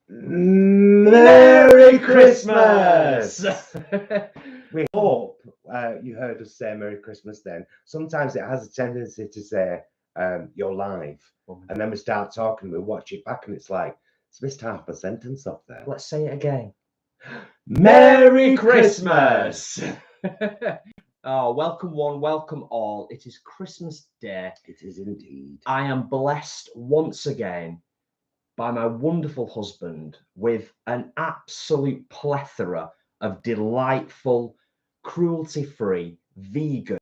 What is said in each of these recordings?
Merry Christmas! We hope you heard us say Merry Christmas then. Sometimes it has a tendency to say you're live, and then we start talking, we watch it back, and it's like, it's missed half a sentence off there. Let's say it again. Merry Christmas! Oh, welcome one, welcome all. It is Christmas Day. It is indeed. I am blessed once again by my wonderful husband with an absolute plethora of delightful, cruelty-free, vegan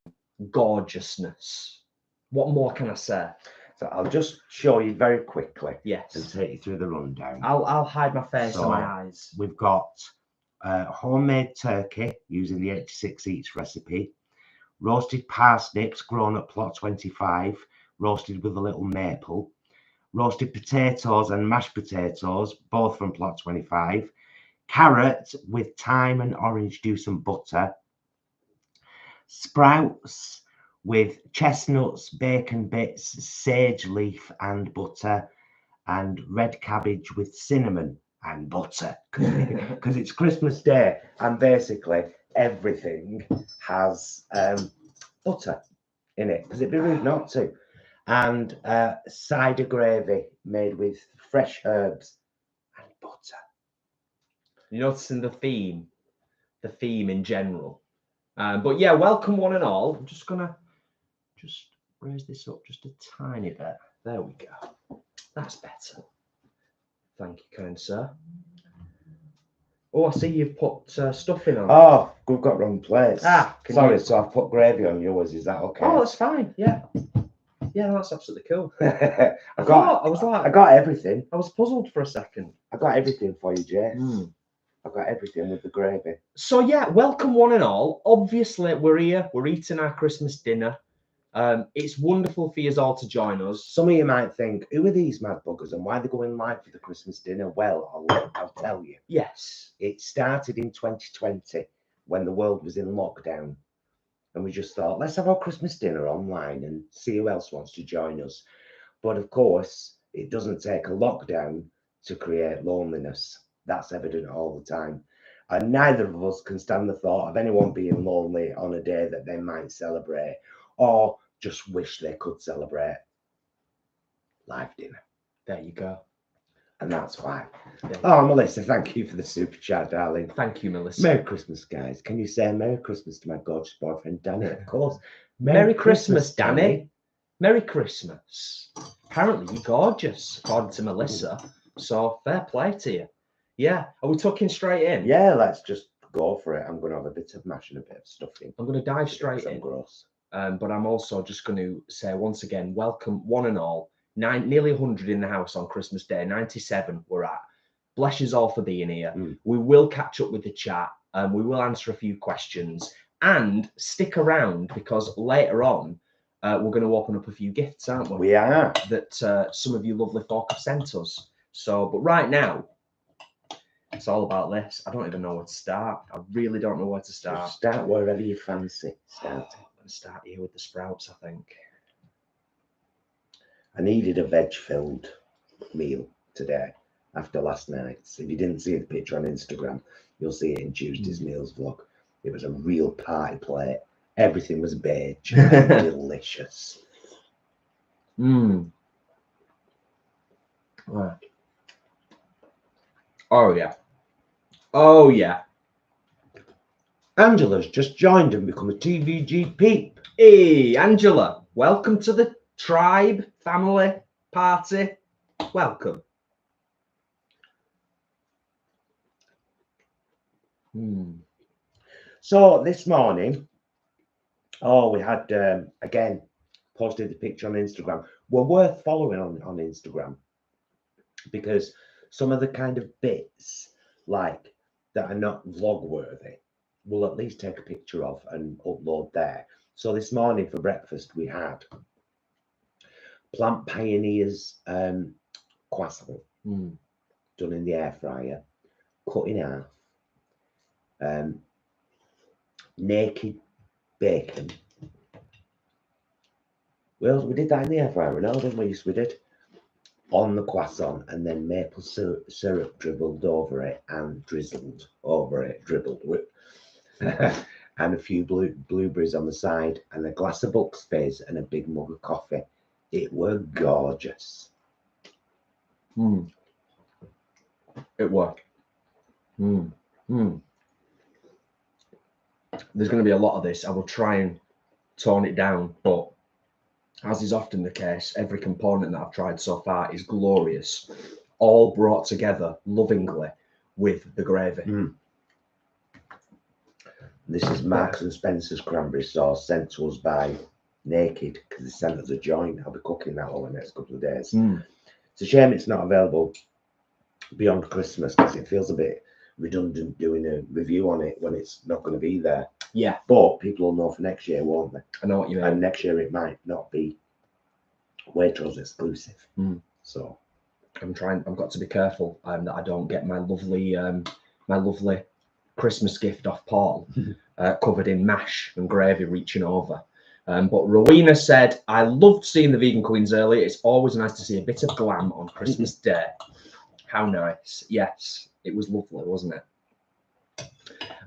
gorgeousness. What more can I say? So I'll just show you very quickly. Yes. And take you through the rundown. I'll hide my face and my eyes. We've got homemade turkey using the 86 eats recipe, roasted parsnips grown at plot 25, roasted with a little maple, roasted potatoes and mashed potatoes, both from plot 25, carrot with thyme and orange juice and butter, sprouts with chestnuts, bacon bits, sage leaf and butter, and red cabbage with cinnamon and butter, because it's Christmas Day and basically everything has butter in it, because it'd be rude not to. And cider gravy made with fresh herbs and butter. You're noticing the theme in general. But yeah, welcome one and all. I'm just gonna raise this up just a tiny bit. There we go. That's better. Thank you, kind sir. Oh, I see you've put stuffing on. Oh, we've got wrong place. Sorry, so I've put gravy on yours. Is that okay? Oh, that's fine. Yeah. Yeah, that's absolutely cool. I got everything. I was puzzled for a second. I got everything for you, Jay. I got everything with the gravy. So yeah, welcome one and all. Obviously, we're here. We're eating our Christmas dinner. It's wonderful for you all to join us. Some of you might think, who are these mad buggers and why are they going live for the Christmas dinner? Well, I'll tell you. Yes. It started in 2020 when the world was in lockdown. And we just thought, let's have our Christmas dinner online and see who else wants to join us. But of course, it doesn't take a lockdown to create loneliness. That's evident all the time. And neither of us can stand the thought of anyone being lonely on a day that they might celebrate or just wish they could celebrate. Live dinner. There you go. And that's why. Oh, Melissa, thank you for the super chat, darling. Thank you, Melissa. Merry Christmas, guys. Can you say Merry Christmas to my gorgeous boyfriend, Danny? Of course. Merry Christmas, Danny. Merry Christmas. Apparently, you're gorgeous, according to Melissa. So, fair play to you. Yeah. Are we tucking straight in? Yeah, let's just go for it. I'm going to have a bit of mash and a bit of stuffing. I'm going to dive straight in. Gross. But I'm also just going to say once again, welcome one and all. Nearly 100 in the house on Christmas Day. 97 we're at. Bless you all for being here. We will catch up with the chat. We will answer a few questions. And stick around, because later on, we're going to open up a few gifts, aren't we? We are. That some of you lovely folk have sent us. So, but right now, it's all about this. I don't even know where to start. I really don't know where to start. Just start wherever you fancy. I'm going to start here with the sprouts, I think. I needed a veg-filled meal today after last night. So if you didn't see the picture on Instagram, you'll see it in Tuesday's meals vlog. It was a real party plate. Everything was beige and delicious. Right. Oh, yeah. Oh, yeah. Angela's just joined and become a TVG peep. Hey, Angela. Welcome to the tribe, family, party. Welcome. So this morning, we had, again, posted the picture on Instagram. We're worth following on Instagram, because some of the kind of bits like that are not vlog worthy, we'll at least take a picture of and upload there. So this morning for breakfast, we had Plant Pioneers croissant done in the air fryer, cut in half, naked bacon. Well, we did that in the air fryer, no, didn't we? Yes, we did. on the croissant, and then maple syrup dribbled over it and drizzled over it, dribbled with, and a few blueberries on the side, and a glass of Bucks Fizz and a big mug of coffee. It were gorgeous. It were. There's going to be a lot of this. I will try and tone it down, but as is often the case, every component that I've tried so far is glorious, all brought together lovingly with the gravy. This is Marks and Spencer's cranberry sauce sent to us by Naked, because they sent us a joint. I'll be cooking that over the next couple of days. It's a shame it's not available beyond Christmas, because it feels a bit redundant doing a review on it when it's not going to be there. Yeah, but people will know for next year, won't they? I know what you mean. And next year it might not be Waitrose exclusive. So I've got to be careful that I don't get my lovely Christmas gift off Paul covered in mash and gravy reaching over. But Rowena said, I loved seeing the Vegan Queens early. It's always nice to see a bit of glam on Christmas Day. How nice. Yes, it was lovely, wasn't it?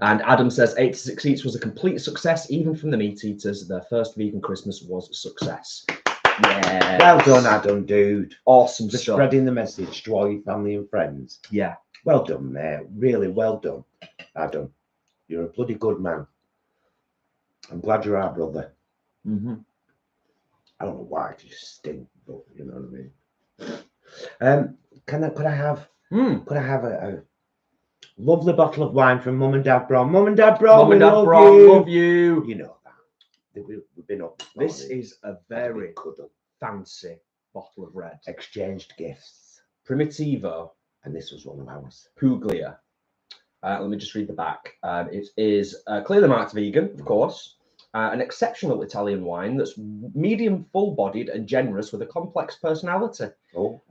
And Adam says 86 Eats was a complete success, even from the meat eaters. Their first vegan Christmas was a success. Yeah. Well done, Adam, dude. Awesome for stuff. Spreading the message to all your family and friends. Yeah. Well done, mate. Really well done, Adam. You're a bloody good man. I'm glad you're our brother. I don't know why, you stink, but you know what I mean. Could I have a lovely bottle of wine from Mum and Dad Bron? Mum and Dad Bron, love you. You know that. We've been up. This is a very fancy bottle of red. Exchanged gifts. Primitivo. And this was one of ours. Puglia. Let me just read the back. It is clearly marked vegan, of course. An exceptional Italian wine that's medium full-bodied and generous with a complex personality.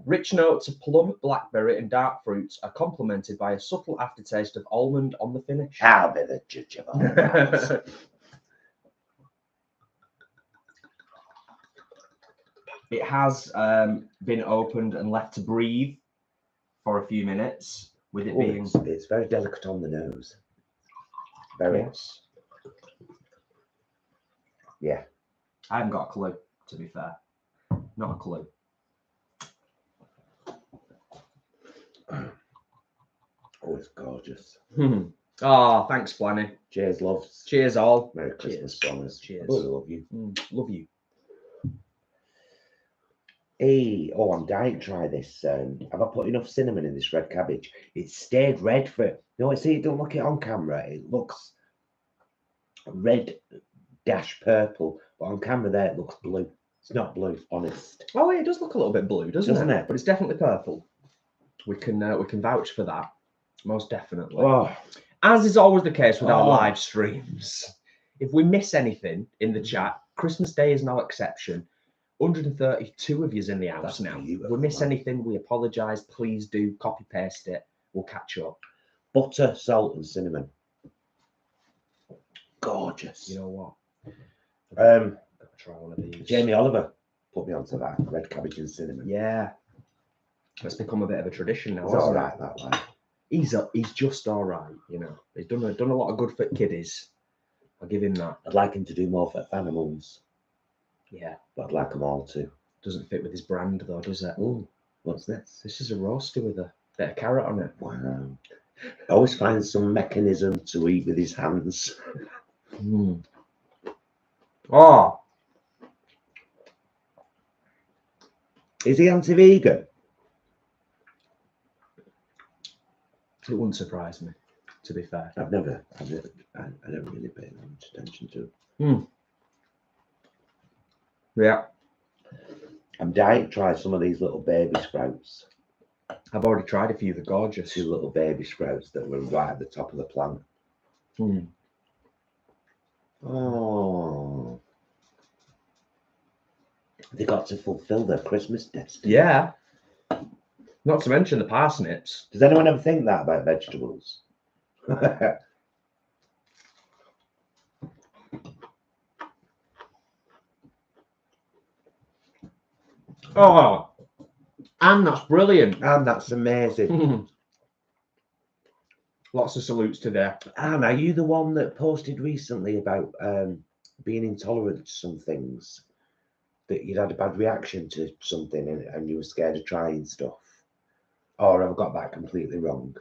Rich notes of plum, blackberry and dark fruits are complemented by a subtle aftertaste of almond on the finish. I'll be the judge of all that. It has been opened and left to breathe for a few minutes, with it being... It's very delicate on the nose. Very. Yes. Yeah. I haven't got a clue, to be fair. Not a clue. Oh, it's gorgeous. Oh, thanks, Flanny. Cheers, loves. Cheers, all. Merry Christmas, Thomas. Cheers. I love you. Love you. Hey, I'm dying to try this. Have I put enough cinnamon in this red cabbage? It stayed red for... No, see, don't look it on camera. It looks red dash purple, but on camera there it looks blue. It's not blue, honest. Oh, it does look a little bit blue, doesn't it? But it's definitely purple. We can vouch for that, most definitely. As is always the case with our live streams, if we miss anything in the chat, Christmas Day is no exception. 132 of you's in the house now. If we miss anything, we apologise. Please do copy paste it. We'll catch up. Butter, salt, and cinnamon. Gorgeous. You know what? Gotta try one of these. Jamie Oliver put me onto that red cabbage and cinnamon. Yeah, it's become a bit of a tradition now. He's all right that way. He's just all right. You know, he's done a lot of good for kiddies. I'll give him that. I'd like him to do more for animals. Yeah, but I'd like them all to. Doesn't fit with his brand though, does it? Oh, what's this? This is a roaster with a bit of carrot on it. Wow. I always find some mechanism to eat with his hands. Oh. Is he anti-vegan? It wouldn't surprise me, to be fair. I don't really pay much attention to it. Yeah. I'm dying to try some of these little baby sprouts. I've already tried a few. They're gorgeous. 2 little baby sprouts that were right at the top of the plant. Oh. They got to fulfill their Christmas destiny. Yeah. Not to mention the parsnips. Does anyone ever think that about vegetables? Oh, And that's brilliant. And that's amazing. Lots of salutes today. Anne, are you the one that posted recently about being intolerant to some things? That you'd had a bad reaction to something and you were scared of trying stuff? Or have I got that completely wrong?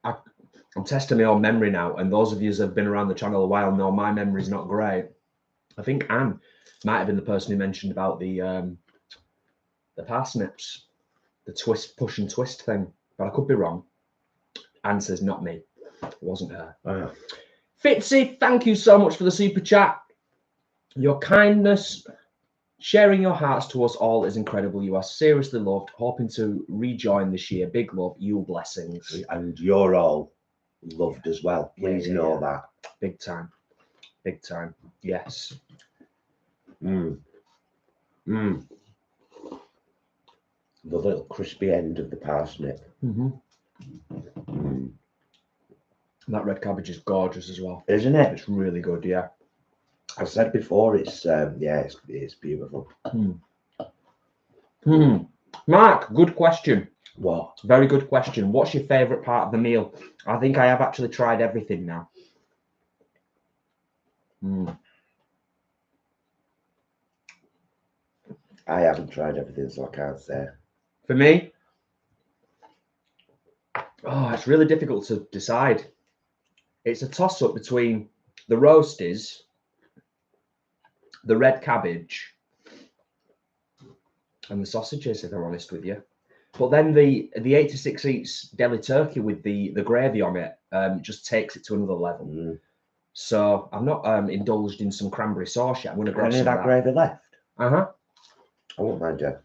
I'm testing my own memory now, and those of you that have been around the channel a while know my memory's not great. I think Anne might have been the person who mentioned about the parsnips, the twist, push and twist thing, but I could be wrong. Anne says not me. It wasn't her. Oh. Fitzy, thank you so much for the super chat. Your kindness, sharing your hearts to us all is incredible. You are seriously loved. Hoping to rejoin this year. Big love. You blessings. And you're all loved as well. Please know that. Big time. Big time. Yes. The little crispy end of the parsnip. That red cabbage is gorgeous as well. Isn't it? It's really good, yeah. I've said before, it's it's beautiful. Mark, good question. What? Very good question. What's your favourite part of the meal? I think I have actually tried everything now. I haven't tried everything, so I can't say. For me, it's really difficult to decide. It's a toss-up between the roasties, the red cabbage, and the sausages, if I'm honest with you. But then the 86 Eats deli turkey with the gravy on it just takes it to another level. So I've not indulged in some cranberry sauce yet. I'm going to grab some of that gravy left. I won't mind a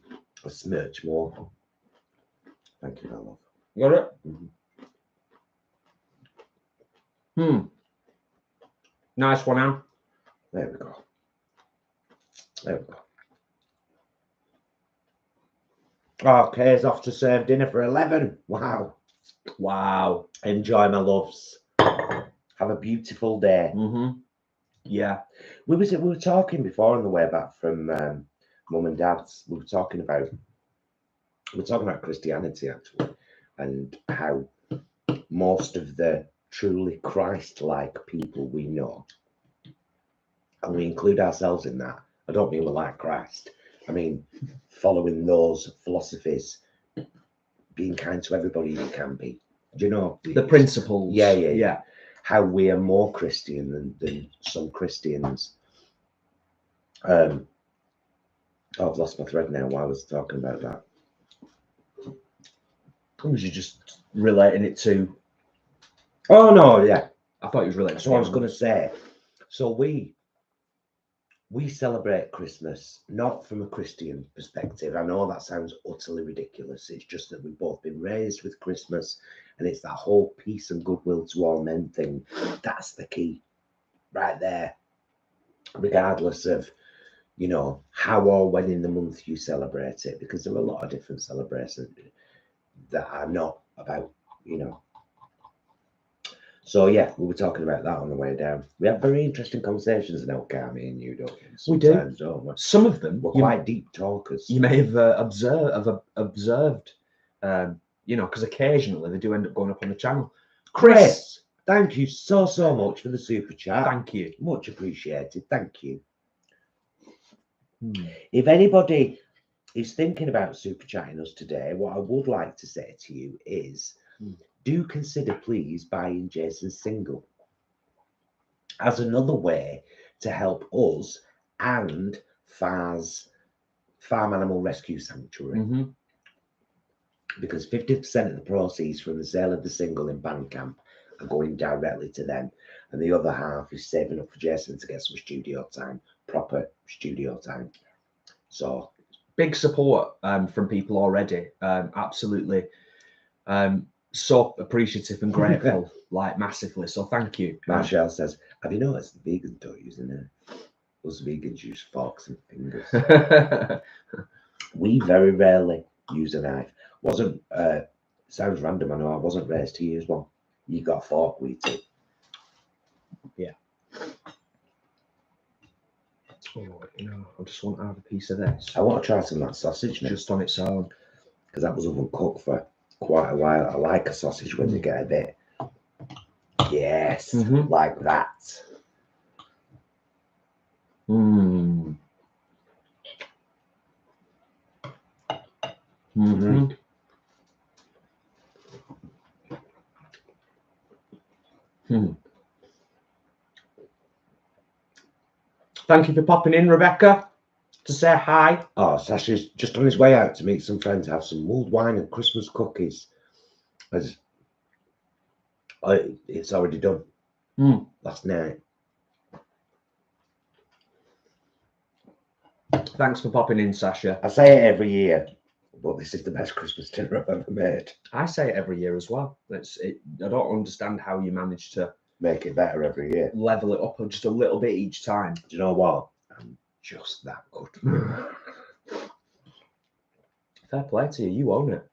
smidge more. Thank you, my love. Got it? Nice one, Anne. There we go. There we go. Okay, it's off to serve dinner for 11. Wow. Wow. Enjoy, my loves. Have a beautiful day. Yeah. We were talking before on the way back from Mum and Dad's. We were talking about Christianity actually, and how most of the truly Christ-like people we know, and we include ourselves in that. I don't mean we're like Christ. I mean following those philosophies, being kind to everybody you can be. Do you know the principles? Yeah. How we are more Christian than some Christians. I've lost my thread now while I was talking about that. Was you just relating it to? Oh no, yeah. I thought you was relating. So I was going to say, so we celebrate Christmas not from a Christian perspective. I know that sounds utterly ridiculous. It's just that we've both been raised with Christmas, and it's that whole peace and goodwill to all men thing. That's the key, right there. Regardless of, how or when in the month you celebrate it, because there are a lot of different celebrations that are not about, So yeah, we were talking about that on the way down. We have very interesting conversations now, Carmi and you, don't we? We do. Don't we? Some of them We're quite deep talkers. You may have observed, because occasionally they do end up going up on the channel. Chris, thank you so much for the super chat. Thank you. Much appreciated. Thank you. If anybody is thinking about super chatting us today, what I would like to say to you is, do consider please buying Jason's single as another way to help us and FAR's Farm Animal Rescue Sanctuary. Because 50% of the proceeds from the sale of the single in Bandcamp are going directly to them, and the other half is saving up for Jason to get some studio time, proper studio time. So big support from people already. Absolutely. So appreciative and grateful, like massively. So thank you. Marshall says, have you noticed the vegans don't use a knife? Us vegans use forks and fingers. We very rarely use a knife. Sounds random, I know. I wasn't raised to use one. You got a fork, we do. Yeah. Oh, you know, I just want to have a piece of this. I want to try some of that sausage now, Just on its own. because that was oven cooked for quite a while. I like a sausage when they get a bit, yes, like that. Mm. Mm-hmm. Hmm. Thank you for popping in, Rebecca, to say hi. Oh, Sasha's just on his way out to meet some friends, have some mulled wine and Christmas cookies. As it's already done last night. Thanks for popping in, Sasha. I say it every year, but this is the best Christmas dinner I've ever made. I say it every year as well. I don't understand how you manage to make it better every year. Level it up just a little bit each time. Do you know what? I'm just that good. Fair play to you. You own it.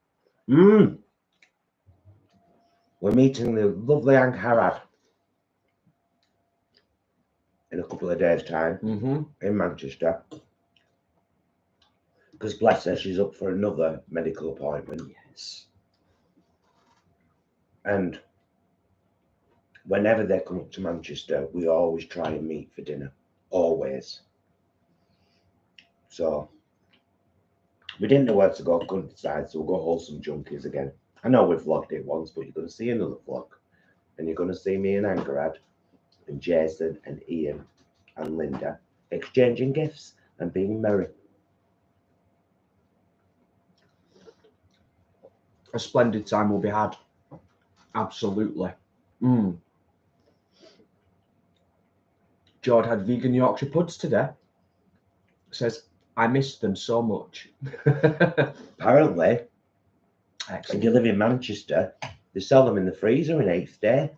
We're meeting the lovely Hank Harrod in a couple of days' time in Manchester. Because bless her, she's up for another medical appointment. Yes. And whenever they come up to Manchester, we always try and meet for dinner. Always. So we didn't know where to go, couldn't decide, so we'll go Wholesome Junkies again. I know we've vlogged it once, but you're going to see another vlog. And you're going to see me and Angarad and Jason and Ian and Linda exchanging gifts and being merry. A splendid time will be had. Absolutely. Jord had vegan Yorkshire puds today. Says, I missed them so much. Apparently, Excellent. if you live in Manchester, they sell them in the freezer in 8th day.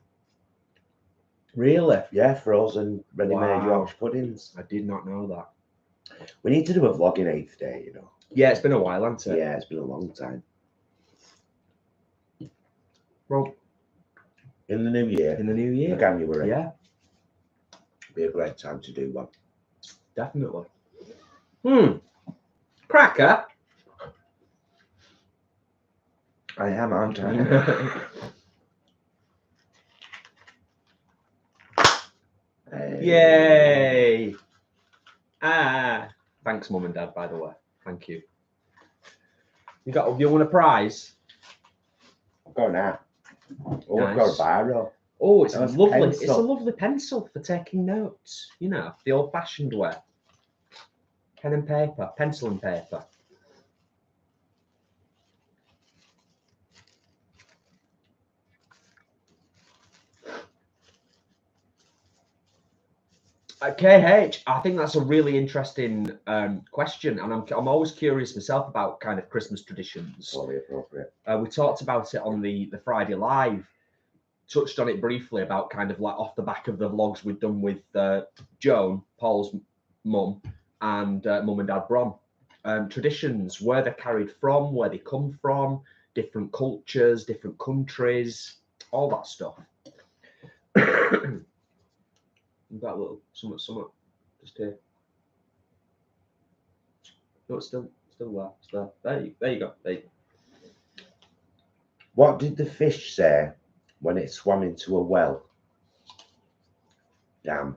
Really? Yeah, frozen, ready-made Yorkshire puddings. I did not know that. We need to do a vlog in 8th day, you know. Yeah, it's been a while, hasn't it? Yeah, it's been a long time. Well, in the new year. In the new year. January. Yeah. Be a great time to do one. Definitely. Cracker. I am, aren't I? Yay! Thanks, Mum and Dad, by the way. Thank you. You want a prize? I've got now. Oh, Nice. I've got a biro. Oh, it's That's lovely. pencil. It's a lovely pencil for taking notes. You know, the old-fashioned way. Pen and paper, pencil and paper. KH, I think that's a really interesting question, and I'm always curious myself about kind of Christmas traditions. Totally appropriate. We talked about it on the Friday Live, touched on it briefly about kind of like off the back of the vlogs we've done with Joan, Paul's mum, and Mum and Dad Brom. Traditions, where they're carried from, where they come from, different cultures, different countries, all that stuff. You've got a little something just here. No, it's still there. It's there. There you go. There you go. What did the fish say when it swam into a well? Damn.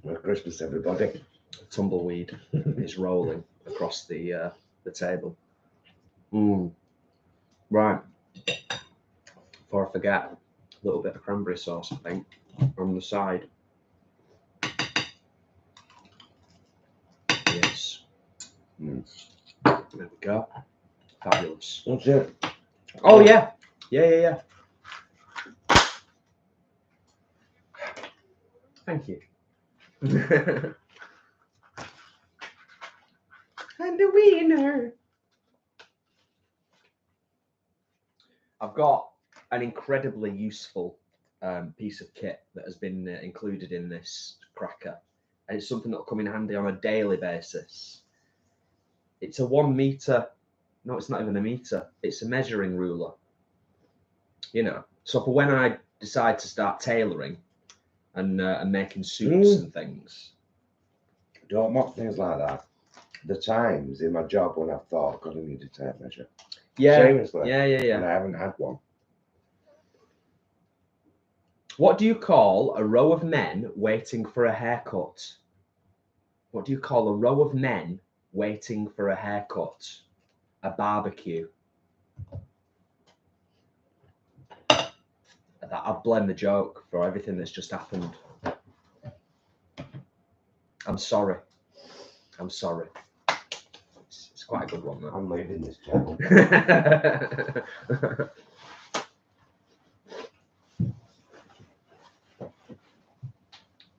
Merry Christmas, everybody. Tumbleweed is rolling across the table. Right. Before I forget, a little bit of cranberry sauce, I think, on the side. Yes. There we go. Fabulous. That's it. Oh, yeah. Yeah. Thank you. And the winner. I've got an incredibly useful piece of kit that has been included in this cracker, and it's something that'll come in handy on a daily basis. It's a 1 meter. No, it's not even a meter. It's a measuring ruler. You know, so for when I decide to start tailoring and making suits and things. Don't mock things like that. The times in my job when I've thought, God, I need a tape measure. Yeah. Seriously. Yeah. And I haven't had one. What do you call a row of men waiting for a haircut? What do you call a row of men waiting for a haircut? A barbecue. I'll blame the joke for everything that's just happened. I'm sorry. I'm sorry. It's quite a good one, though. I'm leaving this channel.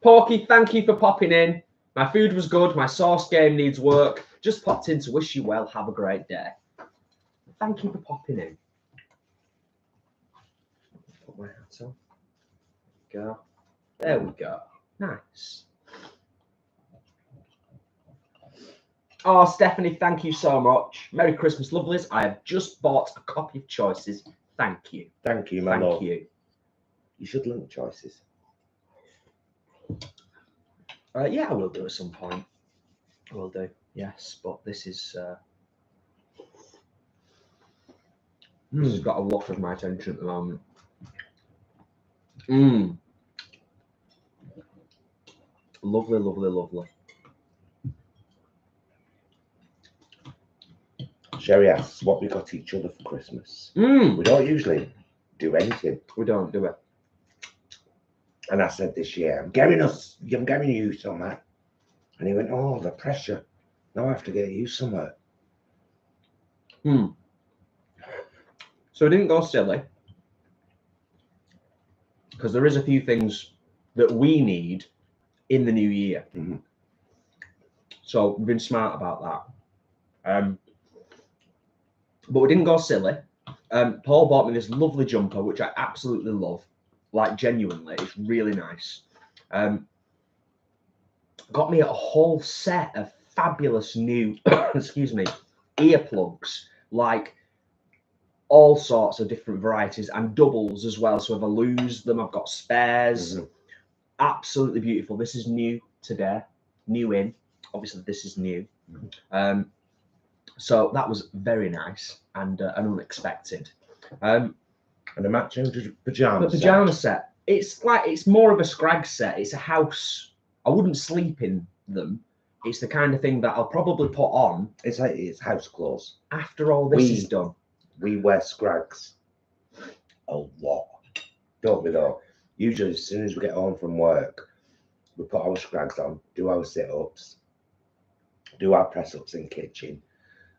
Porky, thank you for popping in. My food was good. My sauce game needs work. Just popped in to wish you well. Have a great day. Thank you for popping in. Put my hat on. Go. There we go. Nice. Oh, Stephanie, thank you so much. Merry Christmas, lovelies. I have just bought a copy of Choices. Thank you. Thank you, my love. Thank you. You should link Choices. Yeah, I will do at some point. I will do. Yes, but this is this has got a lot of my attention at the moment. Lovely, lovely, lovely. Sherry asks what we got each other for Christmas. We don't usually do anything. We don't do it. And I said this year, I'm giving you something. And he went, oh, the pressure. Now I have to get you somewhere. So we didn't go silly. Because there is a few things that we need in the new year. So we've been smart about that. But we didn't go silly. Paul bought me this lovely jumper, which I absolutely love. Like, genuinely, it's really nice. Got me a whole set of fabulous new, excuse me, earplugs, like all sorts of different varieties and doubles as well. So if I lose them, I've got spares. Absolutely beautiful. This is new today, new in. Obviously, this is new. So that was very nice and unexpected. And a matching pajama set. It's more of a scrag set. It's a house. I wouldn't sleep in them. It's the kind of thing that I'll probably put on. It's house clothes. After all this is done. We wear scrags a lot, don't we though? Usually as soon as we get home from work, we put our scrags on, do our sit-ups, do our press-ups in kitchen,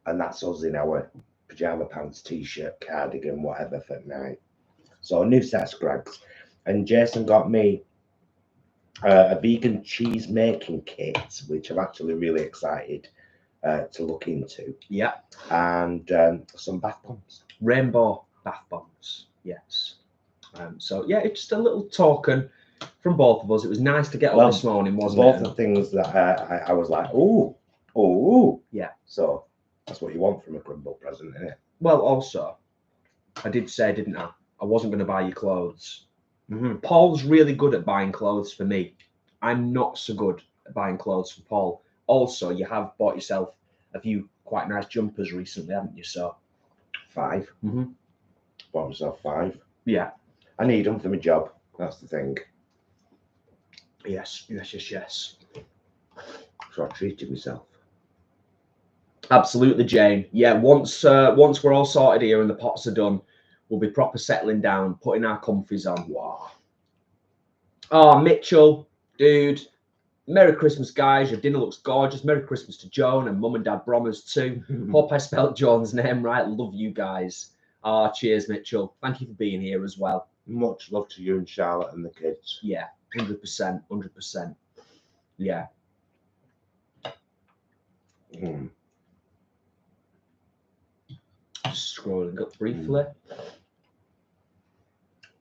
and that's us in our pajama pants, t-shirt, cardigan, whatever for night. So a new set of scrags. And Jason got me a vegan cheese making kit, which I'm actually really excited to look into. Yeah. And some bath bombs. Rainbow bath bombs. Yes. So yeah, it's just a little token from both of us. It was nice to get up this morning, wasn't it? Both the things that I was like, oh. Yeah. So that's what you want from a crumble present, isn't it? Well, also, I did say, didn't I? I wasn't going to buy you clothes. Paul's really good at buying clothes for me. I'm not so good at buying clothes for Paul. Also, you have bought yourself a few quite nice jumpers recently, haven't you? So 5. Bought myself 5. Yeah. I need them for my job. That's the thing. Yes. So I treated myself. Absolutely, Jane. Yeah, once we're all sorted here and the pots are done, we'll be proper settling down, putting our comfies on. Wow. Oh, Mitchell, dude. Merry Christmas, guys. Your dinner looks gorgeous. Merry Christmas to Joan and Mum and Dad Brommers too. Hope I spelled Joan's name right. Love you guys. Cheers, Mitchell. Thank you for being here as well. Much love to you and Charlotte and the kids. Yeah, 100%. 100%. Yeah. Just scrolling up briefly.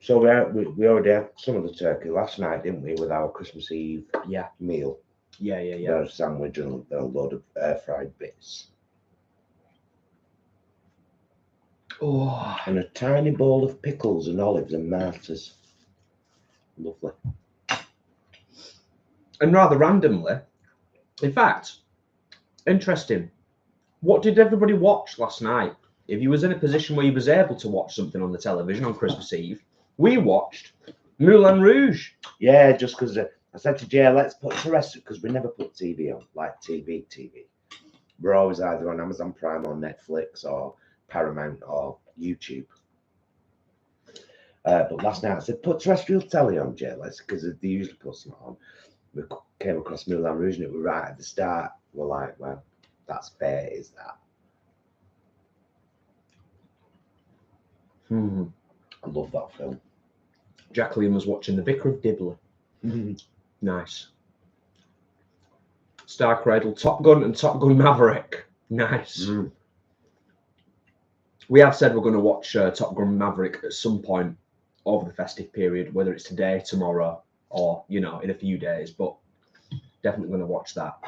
So we already had some of the turkey last night, didn't we, with our Christmas Eve meal? Yeah. A sandwich and a load of air fried bits. Oh. And a tiny bowl of pickles and olives and martyrs. Lovely. And rather randomly, in fact, interesting. What did everybody watch last night? If you was in a position where you was able to watch something on the television on Christmas Eve, we watched Moulin Rouge. Yeah, just because I said to Jay, let's put terrestrial, because we never put TV on, like TV. We're always either on Amazon Prime or Netflix or Paramount or YouTube. But last night I said, put terrestrial telly on, Jay, because they usually put something on. We came across Moulin Rouge and it was right at the start. We're like, well, that's fair, is that? I love that film. Jacqueline was watching The Vicar of Dibley. Nice. Star Cradle, Top Gun and Top Gun Maverick. Nice. We have said we're going to watch Top Gun Maverick at some point over the festive period, whether it's today, tomorrow, or, you know, in a few days, but definitely going to watch that.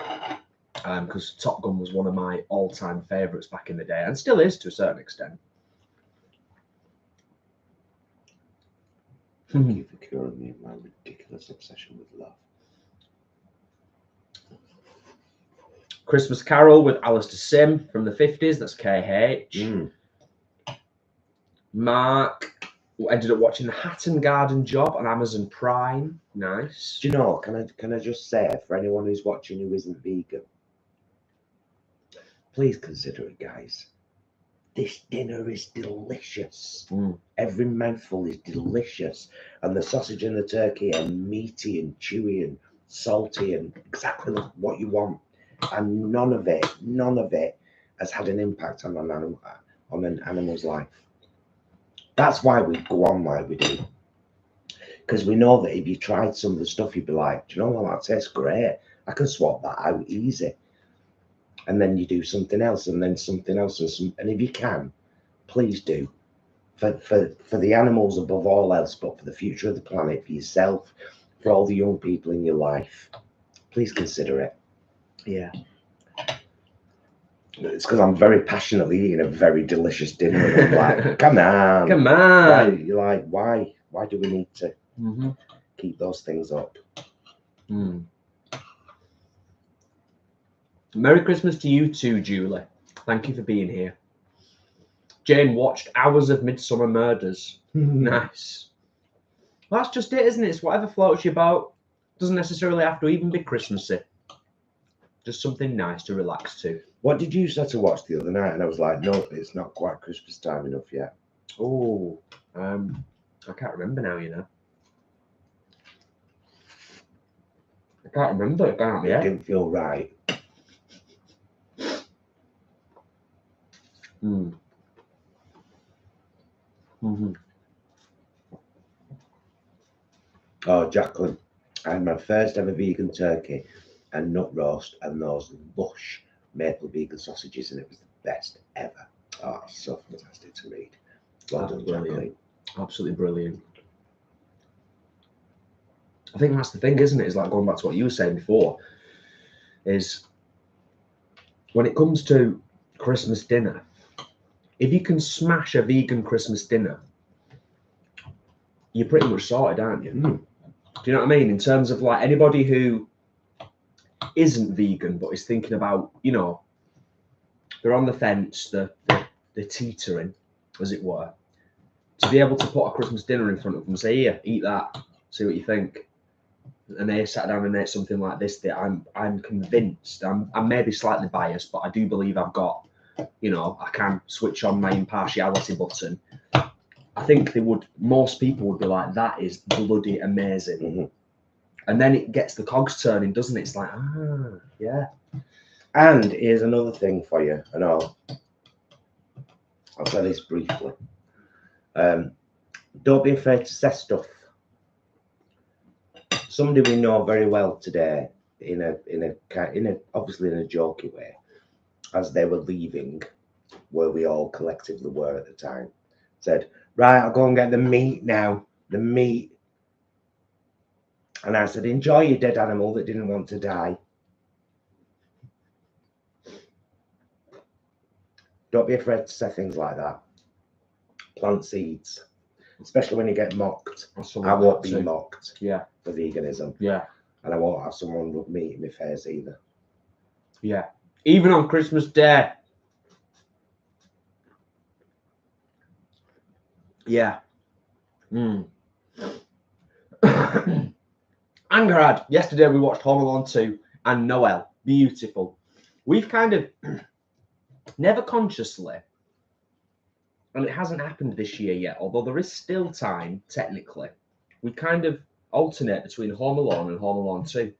Because Top Gun was one of my all-time favourites back in the day, and still is to a certain extent. Thank you for curing me of my ridiculous obsession with love. Christmas Carol with Alistair Sim from the 50s. That's KH. Mark ended up watching The Hatton Garden Job on Amazon Prime. Nice. Do you know, can I just say, for anyone who's watching who isn't vegan, please consider it, guys. This dinner is delicious. Every mouthful is delicious. And the sausage and the turkey are meaty and chewy and salty and exactly what you want. And none of it has had an impact on an animal's life. That's why we go on like we do. Because we know that if you tried some of the stuff, you'd be like, do you know what, that tastes great. I can swap that out easy. And then you do something else, and then something else, and if you can, please do. For the animals above all else, but for the future of the planet, for yourself, for all the young people in your life, please consider it. Yeah. It's because I'm very passionately eating a very delicious dinner. And I'm like, come on. Come on. You're like, why do we need to keep those things up? Merry Christmas to you too, Julie. Thank you for being here. Jane watched Hours of Midsummer Murders. Nice. Well, that's just it, isn't it? It's whatever floats your boat. Doesn't necessarily have to even be Christmassy. Just something nice to relax to. What did you set to watch the other night? And I was like, no, it's not quite Christmas time enough yet. Oh, I can't remember now, you know. I can't remember. It didn't feel right. Oh, Jacqueline, I had my first ever vegan turkey and nut roast and those lush maple vegan sausages, and it was the best ever. Oh, it's so fantastic to read. Well done, Jacqueline. Absolutely brilliant. I think that's the thing, isn't it? Is like going back to what you were saying before, is when it comes to Christmas dinner, if you can smash a vegan Christmas dinner, you're pretty much sorted, aren't you? Do you know what I mean? In terms of like anybody who isn't vegan but is thinking about, you know, they're on the fence, they're teetering, as it were, to be able to put a Christmas dinner in front of them and say, here, eat that, see what you think. And they sat down and ate something like this that I'm convinced, I'm maybe slightly biased, but I do believe I've got, you know, I can switch on my impartiality button. I think most people would be like, that is bloody amazing. And then it gets the cogs turning, doesn't it? It's like, yeah. And here's another thing for you, and I'll say this briefly. Don't be afraid to say stuff. Somebody we know very well today, in a obviously in a jokey way, as they were leaving, where we all collectively were at the time, said, right, I'll go and get the meat now, the meat. And I said, enjoy your dead animal that didn't want to die. Don't be afraid to say things like that. Plant seeds. Especially when you get mocked. Something I like won't that be too. mocked Yeah. for veganism. Yeah. And I won't have someone rub meat in my face either. Yeah. Even on Christmas Day. Yeah. Angarad. Yesterday we watched Home Alone 2 and Noel. Beautiful. We've kind of never consciously, and it hasn't happened this year yet, although there is still time, technically. We kind of alternate between Home Alone and Home Alone 2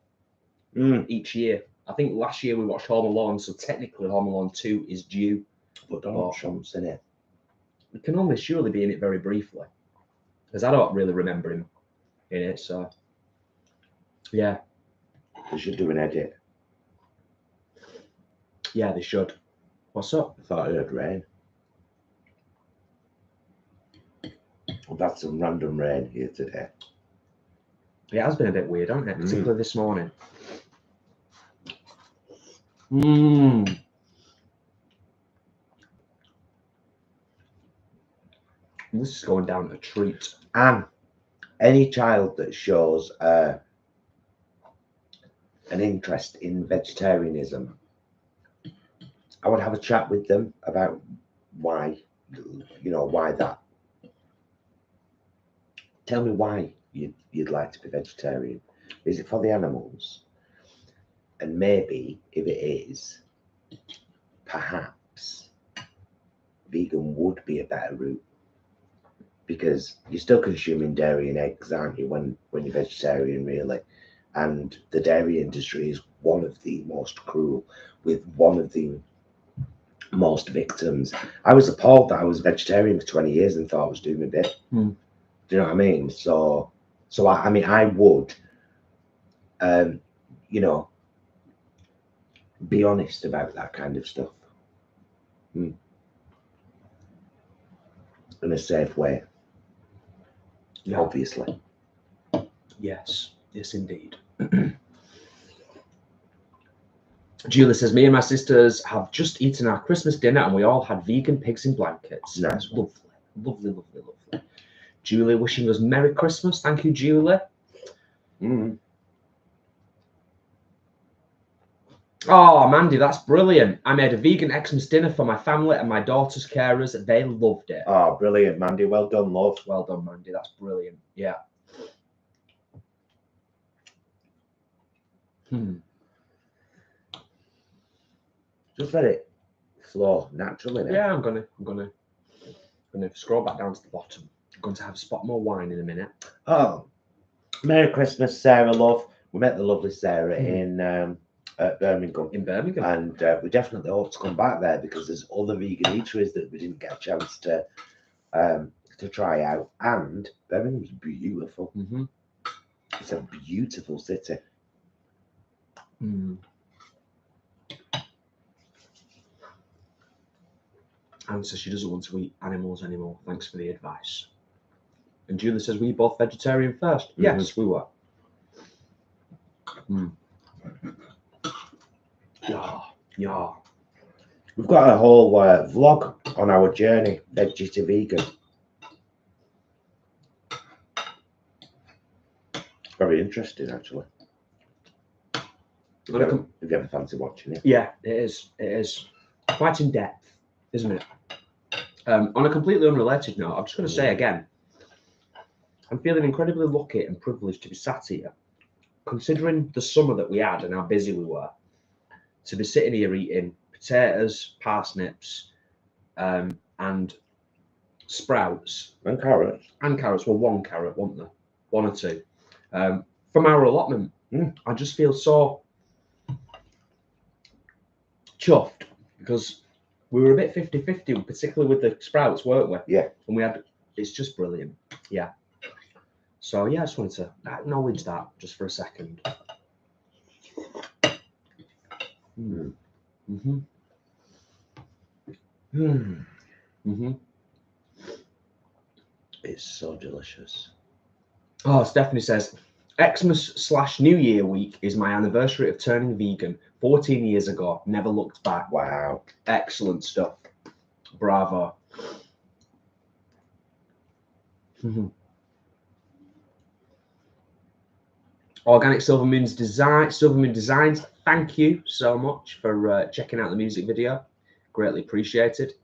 each year. I think last year we watched Home Alone, so technically Home Alone 2 is due. But Donald Trump's in it. We can only surely be in it very briefly, because I don't really remember him in it, so yeah. They should do an edit. Yeah, they should. What's up? I thought I heard rain. Well, that's some random rain here today. It has been a bit weird, hasn't it? Particularly this morning. This is going down a treat. And any child that shows an interest in vegetarianism, I would have a chat with them about why, why that. Tell me why you'd like to be vegetarian. Is it for the animals? And maybe, if it is, perhaps vegan would be a better route, because you're still consuming dairy and eggs, aren't you, when you're vegetarian, really? And the dairy industry is one of the most cruel, with one of the most victims. I was appalled that I was vegetarian for 20 years and thought I was doing my bit. Do you know what I mean? So I mean, I would, be honest about that kind of stuff. In a safe way. Yeah. Obviously. Yes. Yes, indeed. Julie says, me and my sisters have just eaten our Christmas dinner and we all had vegan pigs in blankets. Nice. Lovely. Lovely, lovely, lovely. Julie wishing us Merry Christmas. Thank you, Julie. Oh, Mandy, that's brilliant. I made a vegan Xmas dinner for my family and my daughter's carers. They loved it. Oh, brilliant, Mandy. Well done, love. Well done, Mandy. That's brilliant. Yeah. Just let it flow naturally now. Yeah, I'm gonna scroll back down to the bottom. I'm going to have a spot more wine in a minute. Oh, Merry Christmas, Sarah, love. We met the lovely Sarah in Birmingham. In Birmingham. And we definitely hope to come back there, because there's other vegan eateries that we didn't get a chance to try out. And Birmingham's beautiful. It's a beautiful city. Anne says she doesn't want to eat animals anymore. Thanks for the advice. And Julie says, were you both vegetarian first? Yes, we were. Yeah. We've got a whole vlog on our journey, veggie to vegan. Very interesting, actually. If you ever fancy watching it. Yeah, it is. It is quite in depth, isn't it? On a completely unrelated note, I'm just going to say again, I'm feeling incredibly lucky and privileged to be sat here, considering the summer that we had and how busy we were, to be sitting here eating potatoes, parsnips, and sprouts. And carrots. And carrots. Well, one carrot, wasn't there? One or two. From our allotment. I just feel so chuffed, because we were a bit 50-50, particularly with the sprouts, weren't we? Yeah. And it's just brilliant. Yeah. So yeah, I just wanted to acknowledge that just for a second. It's so delicious. Oh, Stephanie says, Xmas/New Year week is my anniversary of turning vegan 14 years ago. Never looked back. Wow. Excellent stuff. Bravo. Organic Silver Moon's Silver Moon Designs, thank you so much for checking out the music video. Greatly appreciated.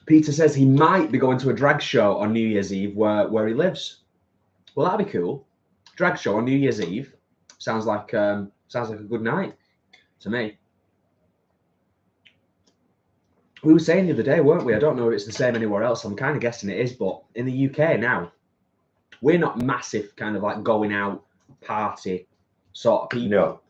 Peter says he might be going to a drag show on New Year's Eve where he lives. Well, that'd be cool. Drag show on New Year's Eve sounds like a good night to me. We were saying the other day, weren't we? I don't know if it's the same anywhere else. I'm kind of guessing it is, but in the UK now, we're not massive kind of like going out party sort of people. No.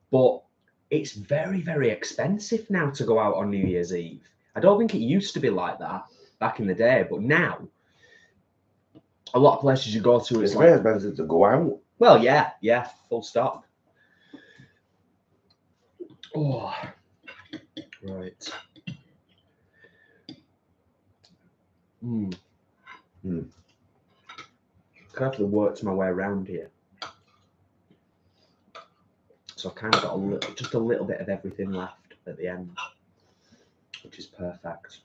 But it's very, very expensive now to go out on New Year's Eve. I don't think it used to be like that back in the day, but now a lot of places you go to, it's very expensive to go out. Well, yeah, full stop. Oh, right. Carefully worked my way around here, so I kind of got just a little bit of everything left at the end, which is perfect.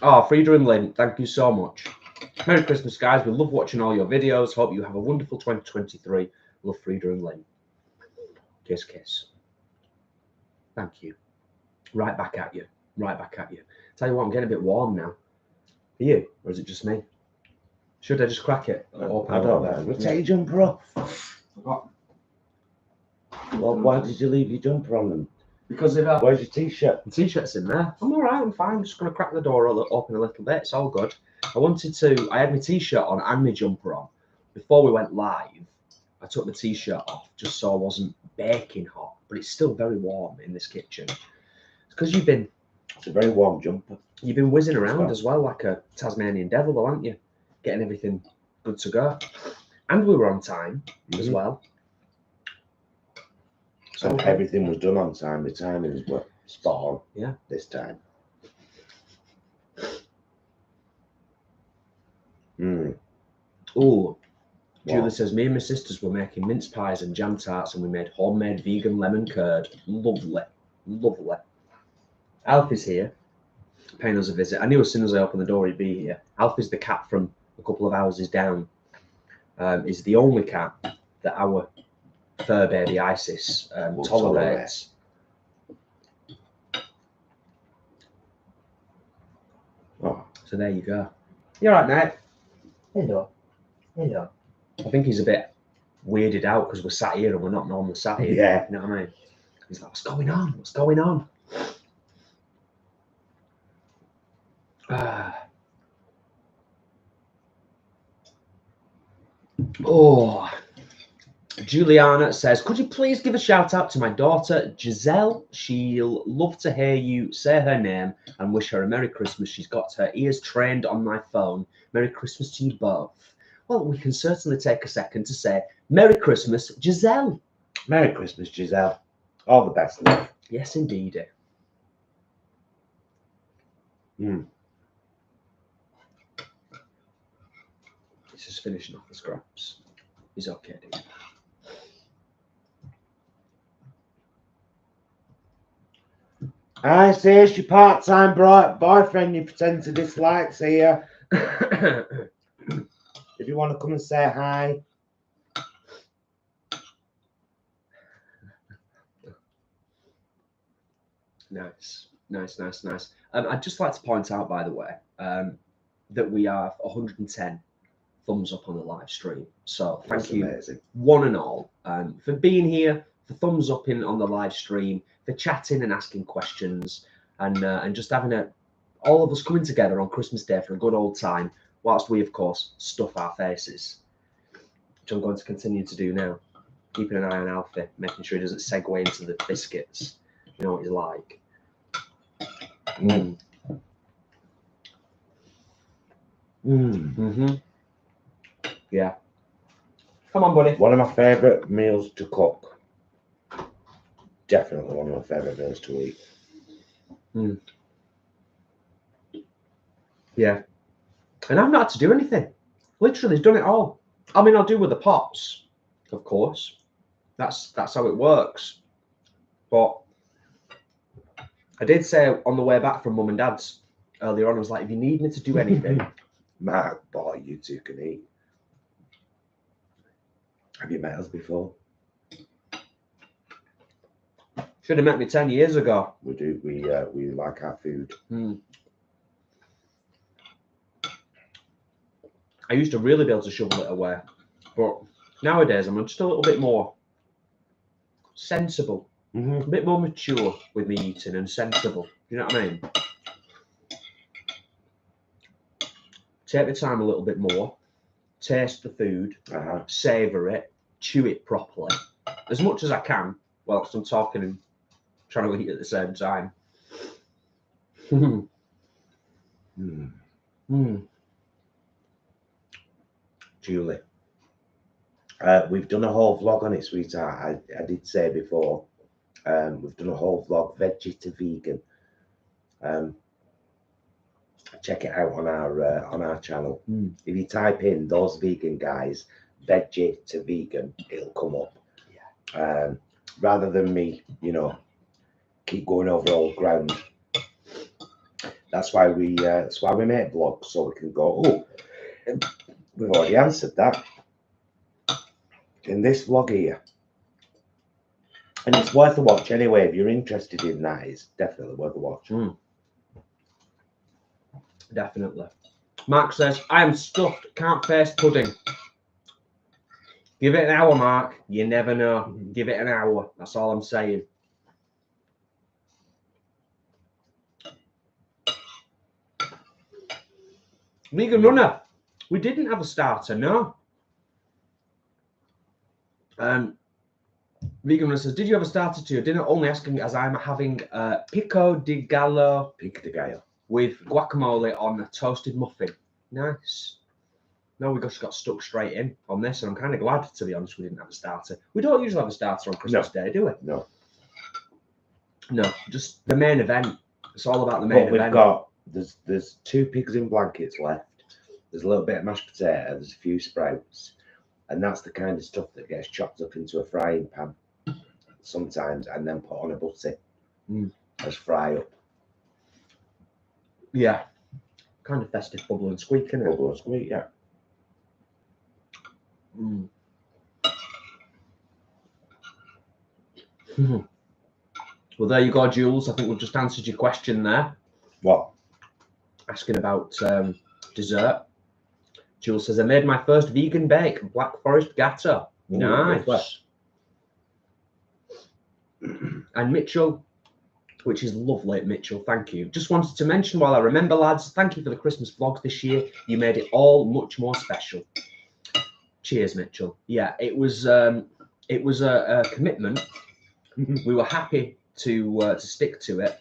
Oh, Frida and Lynn, thank you so much. Merry Christmas, guys. We love watching all your videos. Hope you have a wonderful 2023. Love, Frida and Lynn. Kiss, kiss. Thank you. Right back at you. Right back at you. Tell you what, I'm getting a bit warm now. Are you? Or is it just me? Should I just crack it? I don't know. We'll take your jumper off. Well, why did you leave your jumper on them? Because of where's your t-shirt? The t-shirt's in there. I'm all right. I'm fine. I'm just going to crack the door open a little bit. It's all good. I had my t-shirt on and my jumper on. Before we went live, I took the t-shirt off just so I wasn't baking hot. But it's still very warm in this kitchen. It's because it's a very warm jumper. You've been whizzing around as well like a Tasmanian devil, though, haven't you? Getting everything good to go. And we were on time as well. So everything was done on time. The timings were spot on. Yeah. This time. Oh, Julie says, me and my sisters were making mince pies and jam tarts and we made homemade vegan lemon curd. Lovely. Lovely. Alfie's here, paying us a visit. I knew as soon as I opened the door he'd be here. Alfie's the cat from a couple of houses down. He's the only cat that our fur baby Isis tolerates. Oh, so there you go. You all right, mate? Hello. Hello. I think he's a bit weirded out because we're sat here and we're not normally sat here. Yeah. You know what I mean? He's like, what's going on? What's going on? Oh, Juliana says, could you please give a shout out to my daughter, Giselle? She'll love to hear you say her name and wish her a Merry Christmas. She's got her ears trained on my phone. Merry Christmas to you both. Well, we can certainly take a second to say Merry Christmas, Giselle. Merry Christmas, Giselle. All the best, love. Yes, indeed. He's just finishing off the scraps. He's okay, dude. I say it's your part-time boyfriend you pretend to dislike here. If you want to come and say hi. Nice. I'd just like to point out, by the way, that we have 110 thumbs up on the live stream. So thank you, amazing, one and all, for being here, for thumbs up on the live stream, for chatting and asking questions, and just having all of us coming together on Christmas Day for a good old time, whilst we, of course, stuff our faces, which I'm going to continue to do now. Keeping an eye on Alfie, making sure he doesn't segue into the biscuits. You know what he's like. Yeah. Come on, buddy. One of my favourite meals to cook. definitely one of my favourite meals to eat. Yeah. And I've not had to do anything. Literally, he's done it all. I mean, I'll do with the pots, of course. That's how it works. But I did say on the way back from Mum and Dad's earlier on, I was like, if you need me to do anything, Mark, boy, you two can eat. Have you met us before? should have met me 10 years ago. We do. We like our food. I used to really be able to shovel it away, but nowadays I'm just a little bit more sensible, a bit more mature with me eating and sensible. You know what I mean? Take the time a little bit more, taste the food, savour it, chew it properly, as much as I can, whilst I'm talking and trying to eat at the same time. Julie, we've done a whole vlog on it, sweetheart. I did say before, we've done a whole vlog, veggie to vegan. Check it out on our channel. If you type in those vegan guys, veggie to vegan, it'll come up. Yeah. Rather than me, you know, keep going over old ground. That's why we make vlogs, so we can go, oh, we've already answered that in this vlog here. And it's worth a watch anyway. If you're interested in that, it's definitely worth a watch. Definitely. Mark says, I am stuffed, can't face pudding. Give it an hour, Mark. You never know. Give it an hour. That's all I'm saying. Vegan Runner. We didn't have a starter, no. Vegan Runner says, did you have a starter to your dinner? Only asking as I'm having pico de gallo with guacamole on a toasted muffin. Nice. No, we just got stuck straight in on this, and I'm kind of glad, to be honest, we didn't have a starter. We don't usually have a starter on Christmas Day, do we? No. No, just the main event. It's all about the main event. We've got, there's 2 pigs in blankets left. There's a little bit of mashed potato. There's a few sprouts. And that's the kind of stuff that gets chopped up into a frying pan sometimes and then put on a butty as fry up. Yeah. Kind of festive bubble and squeak, isn't it? Bubble and squeak, yeah. Well, there you go, Jules. I think we've just answered your question there. What? Asking about dessert. Jules says, I made my first vegan bake, Black Forest Gatto. Nice. And Mitchell, which is lovely, Mitchell, thank you. Just wanted to mention while I remember, lads, thank you for the Christmas vlog this year. You made it all much more special. Cheers, Mitchell. Yeah, it was a commitment. We were happy to stick to it.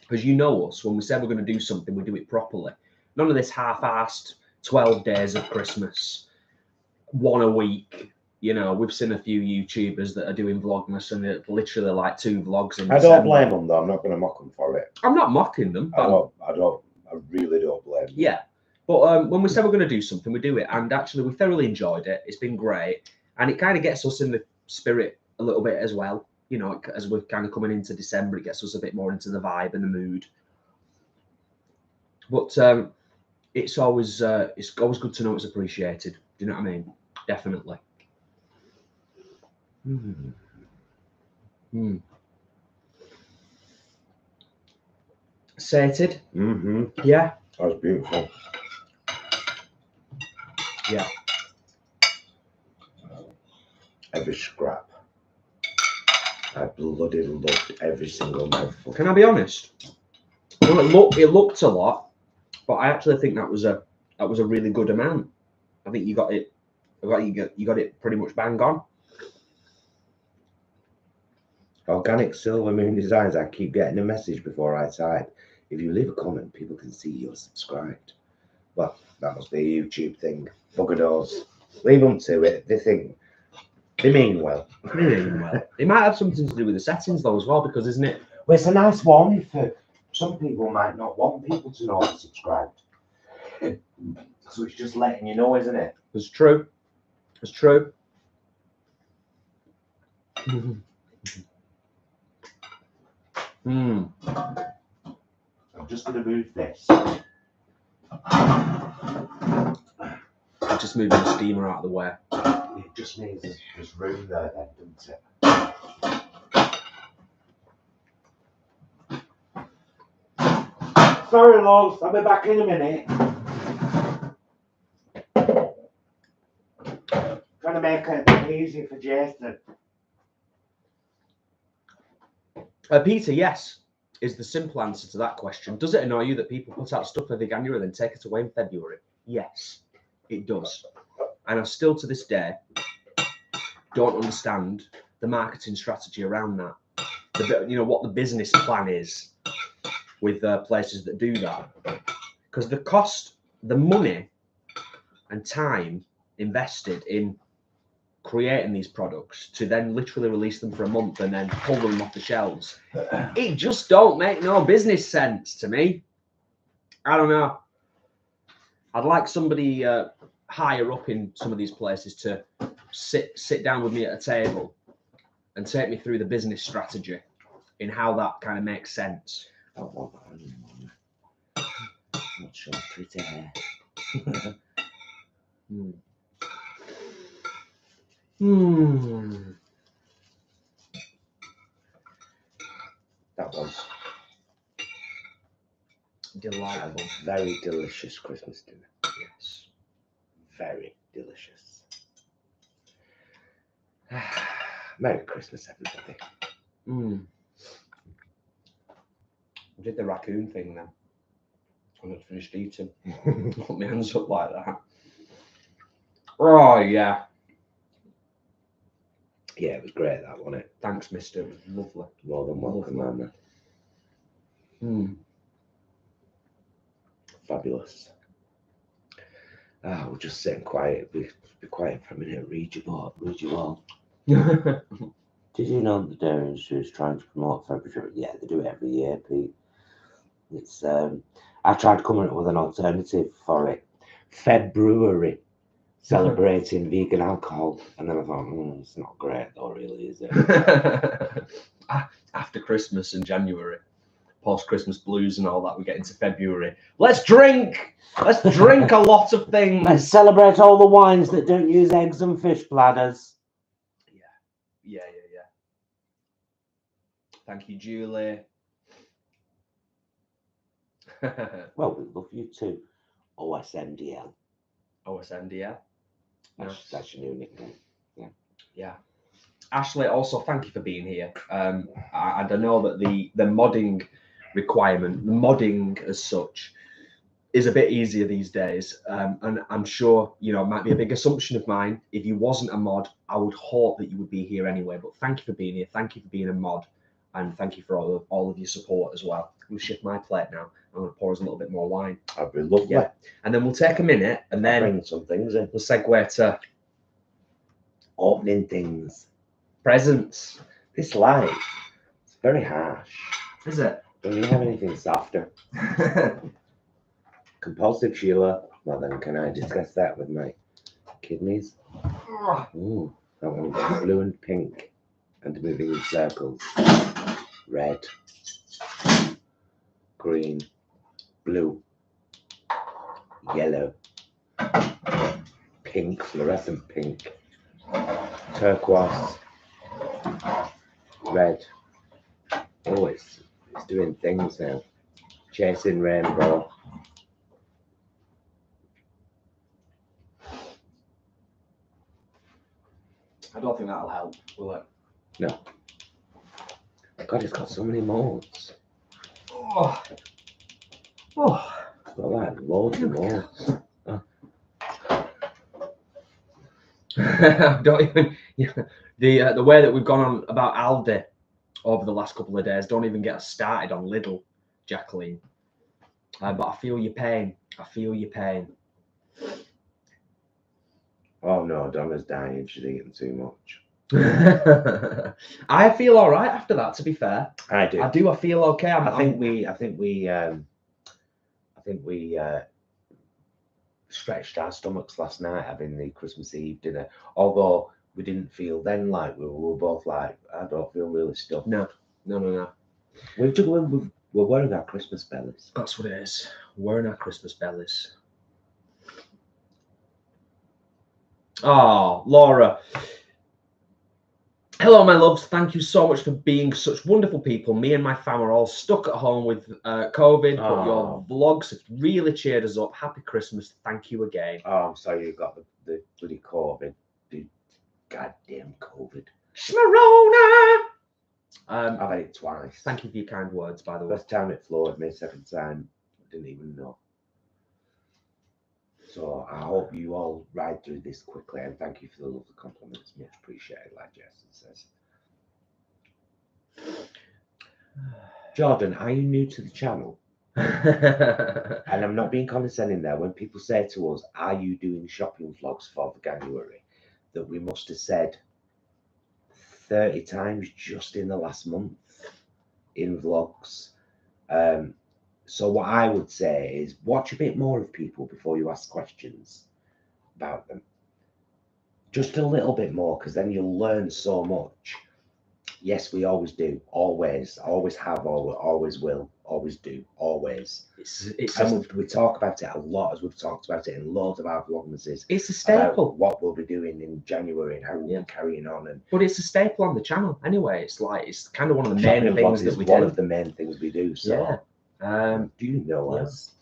Because you know us, when we said we're going to do something, we do it properly. None of this half-assed 12 days of Christmas, one a week. You know, we've seen a few YouTubers that are doing Vlogmas and it's literally like 2 vlogs in I don't blame them though. I'm not going to mock them for it. I'm not mocking them. I really don't blame them. Yeah. But when we said we're going to do something, we do it. And actually, we thoroughly enjoyed it. It's been great. And it kind of gets us in the spirit a little bit as well. You know, as we're kind of coming into December, it gets us a bit more into the vibe and the mood. But it's always good to know it's appreciated. Do you know what I mean? Definitely. Sated? Yeah. That was beautiful. Yeah. Every scrap. I bloody loved every single mouthful. Can I be honest? Well, it looked a lot, but I actually think that was a really good amount. I think you got it. You got it pretty much bang on. Organic Silver Moon Designs. I keep getting a message before I type. If you leave a comment, people can see you're subscribed. Well, that must be a YouTube thing. Bugger knows. Leave them to it. They think They mean well. They mean well. It might have something to do with the settings though as well, because isn't it? Well, it's a nice warning for some people might not want people to know they're subscribed. So it's just letting you know, isn't it? It's true. It's true. I'm just going to move this. I'm just moving the steamer out of the way. It just means there's room there then, doesn't it? Sorry, loves. I'll be back in a minute. Trying to make it a bit easy for Jason. Peter, yes, is the simple answer to that question. Does it annoy you that people put out stuff for Veganuary and then take it away in February? Yes, it does. And I still to this day don't understand the marketing strategy around that. You know, what the business plan is with places that do that. Because the cost, the money and time invested in creating these products to then literally release them for a month and then pull them off the shelves, it just don't make no business sense to me. I don't know. I'd like somebody higher up in some of these places to sit down with me at a table and take me through the business strategy in how that kind of makes sense. Oh, well, I'm not sure. Pretty hair. That was Delightful. a very delicious Christmas dinner. Yes. Very delicious. Merry Christmas, everybody. I did the raccoon thing then. And I'd finished eating. Put my hands up like that. Oh, yeah. Yeah, it was great, that, wasn't it? Thanks, mister. It was lovely. More than welcome, man. Fabulous. We'll just sit quiet. Be quiet for a minute. Read your all. Did you know the dairy industry is trying to promote February? Yeah, they do it every year, Pete. It's I tried coming up with an alternative for it. February, celebrating vegan alcohol, and then I thought, it's not great though, really, is it? After Christmas and January, post-Christmas blues and all that, we get into February. Let's drink! Let's drink a lot of things! Let's celebrate all the wines that don't use eggs and fish bladders. Yeah. Thank you, Julie. Well, we love you too. OSMDL. OSMDL. That's your new nickname. Yeah. Ashley, also thank you for being here. And I know that the modding requirement, the modding as such, is a bit easier these days. And I'm sure, you know, it might be a big assumption of mine. If you wasn't a mod, I would hope that you would be here anyway. But thank you for being here. Thank you for being a mod. And thank you for all of your support as well. We'll shift my plate now. I'm going to pour us a little bit more wine. That'd be lovely. Yeah. And then we'll take a minute and then bring some things in. We'll segue to opening things. Presents. This light, it's very harsh. Is it? Don't you have anything softer? Compulsive Sheila. Well then, can I discuss that with my kidneys? Ooh, that one's blue and pink and moving in circles. Red, green, blue, yellow, pink, fluorescent pink, turquoise, red. Oh, it's doing things now. Chasing rainbow. I don't think that'll help, will it? No. God, it's got so many modes. Oh. It's got like loads of modes. Don't even. The way that we've gone on about Aldi over the last couple of days, don't even get us started on Lidl, Jacqueline. But I feel your pain. Oh no, Donna's dying. She's eating too much. I feel all right after that. To be fair, I do. I feel okay. I think we stretched our stomachs last night having the Christmas Eve dinner. Although we didn't feel then like we were both like, I don't feel really stuffed. No. We're wearing our Christmas bellies. That's what it is. We're wearing our Christmas bellies. Oh, Laura. Hello, my loves. Thank you so much for being such wonderful people. Me and my fam are all stuck at home with COVID, but your vlogs have really cheered us up. Happy Christmas. Thank you again. Oh, I'm sorry you got the bloody COVID. The goddamn COVID. Schmarona! I've had it twice. Thank you for your kind words, by the way. First time it floored me, second time I didn't even know. So I hope you all ride through this quickly, and thank you for the lovely compliments. Much appreciated, like Jason says. Jordan, are you new to the channel? And I'm not being condescending there. When people say to us, are you doing shopping vlogs for January? That we must have said 30 times just in the last month in vlogs. So what I would say is watch a bit more of people before you ask questions about them. Just a little bit more, because then you'll learn so much. Yes, we always do. Always have, always will, always do, always. And we talk about it a lot, as we've talked about it in loads of our vlogmases. It's a staple. What we'll be doing in January and how we'll be carrying on. But it's a staple on the channel anyway. It's kind of one of the main things that we do. One of the main things we do. So do you know us?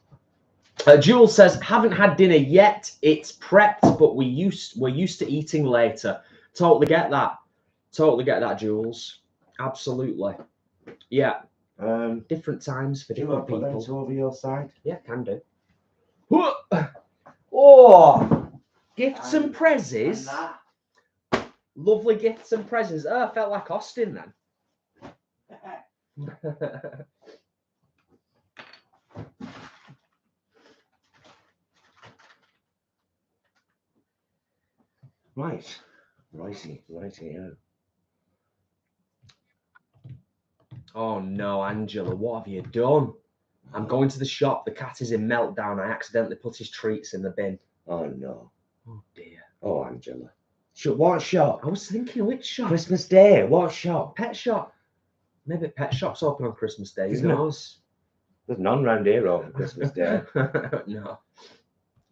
Jules says, haven't had dinner yet. It's prepped, but we're used to eating later. Totally get that. Totally get that, Jules. Absolutely. Yeah. Different times for different people. Do you want to put them over your side? Yeah, can do. Oh, gifts and prezzies. Lovely gifts and presents. Oh, I felt like Austin then. Righty, yeah. Oh no, Angela, what have you done? I'm going to the shop. The cat is in meltdown. I accidentally put his treats in the bin. Oh no. Oh dear. Oh, Angela. What shop? I was thinking, which shop? Christmas Day. What shop? Pet shop. Maybe pet shop's open on Christmas Day. Who knows? There's none round here on Christmas Day. No.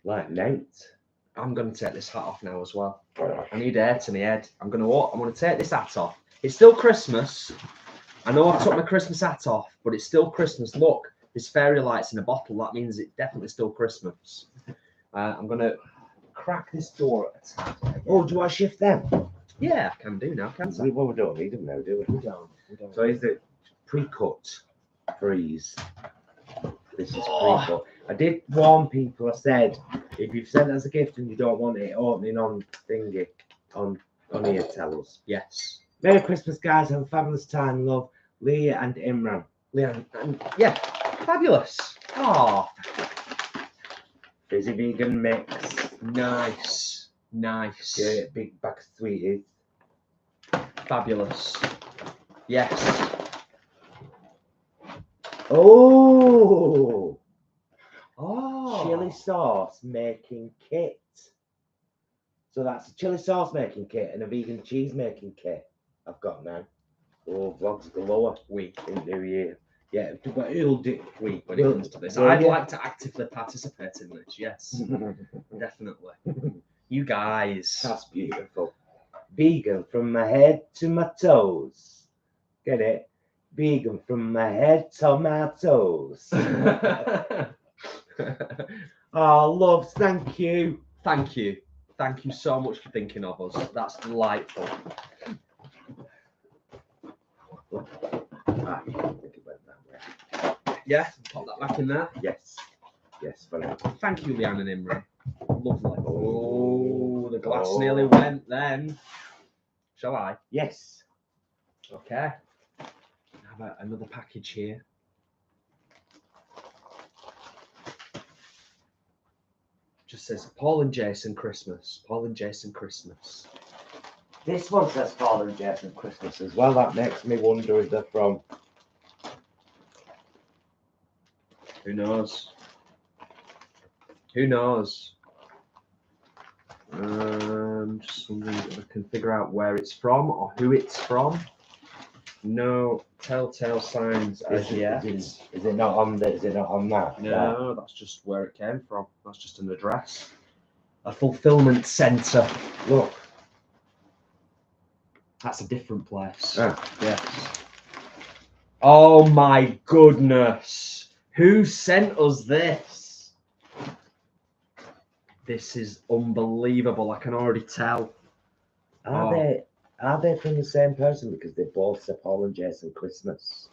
Like Nate. I'm going to take this hat off now as well. I need air to my head. I'm going to take this hat off. It's still Christmas. I know I took my Christmas hat off, but it's still Christmas. Look, there's fairy lights in a bottle. That means it's definitely still Christmas. I'm going to crack this door at a time. Oh, do I shift them? Yeah, I can do now, can't I? Well, we don't need them now, do we? We don't. So is it pre-cut freeze? This is pre-cut. I did warn people. I said, if you've sent us a gift and you don't want it opening on thingy, on here, tell us. Yes. Merry Christmas, guys. Have a fabulous time, love. Leah and Imran. Leah and yeah, fabulous. Oh, Fizzy vegan mix. Nice. Yeah, big bag of sweeties. Fabulous. Yes. Oh. Chili sauce making kit. So that's a chili sauce making kit and a vegan cheese making kit I've got now. Oh, vlogs galore. Week in New Year. Yeah, but it'll do week when it comes to this. I'd like to actively participate in this. Yes, definitely. You guys. That's beautiful. Vegan from my head to my toes. Get it? Vegan from my head to my toes. Oh, loves, thank you. Thank you. Thank you so much for thinking of us. That's delightful. I think it went that way. Yeah, pop that back in there. Yes, for now. Thank you, Leanne and Imran. Lovely. Oh, the glass nearly went then. Shall I? Yes. Okay. Have another package here. Just says Paul and Jason Christmas. Paul and Jason Christmas. This one says Father and Jason Christmas as well. That makes me wonder if they're from. Who knows? Who knows? Just wondering if I can figure out where it's from or who it's from. No telltale signs as yet. Is it not on there? Is it not on that? No, that's just where it came from. That's just an address. A fulfillment centre. Look. That's a different place. Ah. Yes. Oh my goodness. Who sent us this? This is unbelievable. I can already tell. Are they from the same person? Because they both say Paul and Jason Christmas.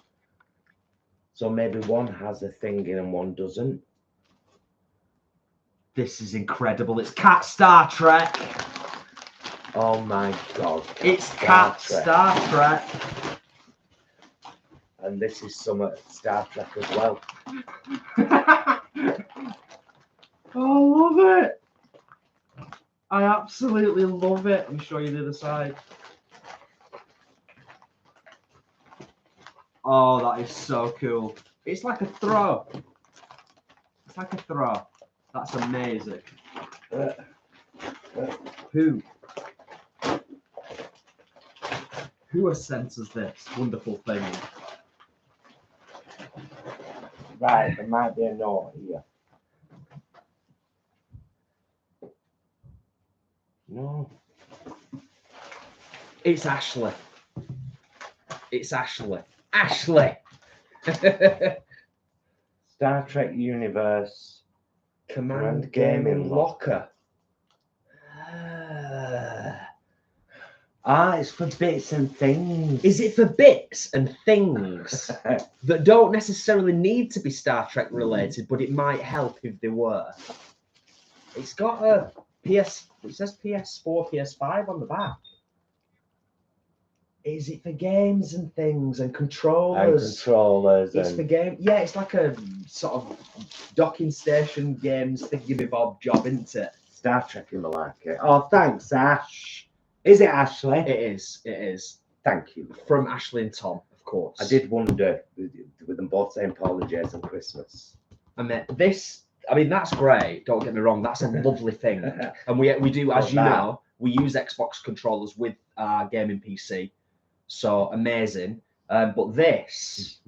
So maybe one has a thing in and one doesn't. This is incredible. It's Cat Star Trek. Oh my God. It's Cat Star Trek. And this is some Star Trek as well. I love it. I absolutely love it. Let me show you the other side. Oh, that is so cool. It's like a throw. It's like a throw. That's amazing. Who has sent us this wonderful thing? Right, there might be a note here. No. It's Ashley. It's Ashley. Ashley! Star Trek Universe. Command Gaming Locker. It's for bits and things. Is it for bits and things that don't necessarily need to be Star Trek related, but it might help if they were? It's got a it says PS4, PS5 on the back. Is it for games and things and controllers? And controllers. It's for game. Yeah, it's like a sort of docking station games thingy-bob job, isn't it? Star Trek in the market. Oh, thanks, Ash. Is it Ashley? It is. It is. Thank you. From Ashley and Tom, of course. I did wonder with them both saying Paul and Jason Christmas. I mean, that's great. Don't get me wrong. That's a lovely thing. And we do, as you know, we use Xbox controllers with our gaming PC. So amazing. But this,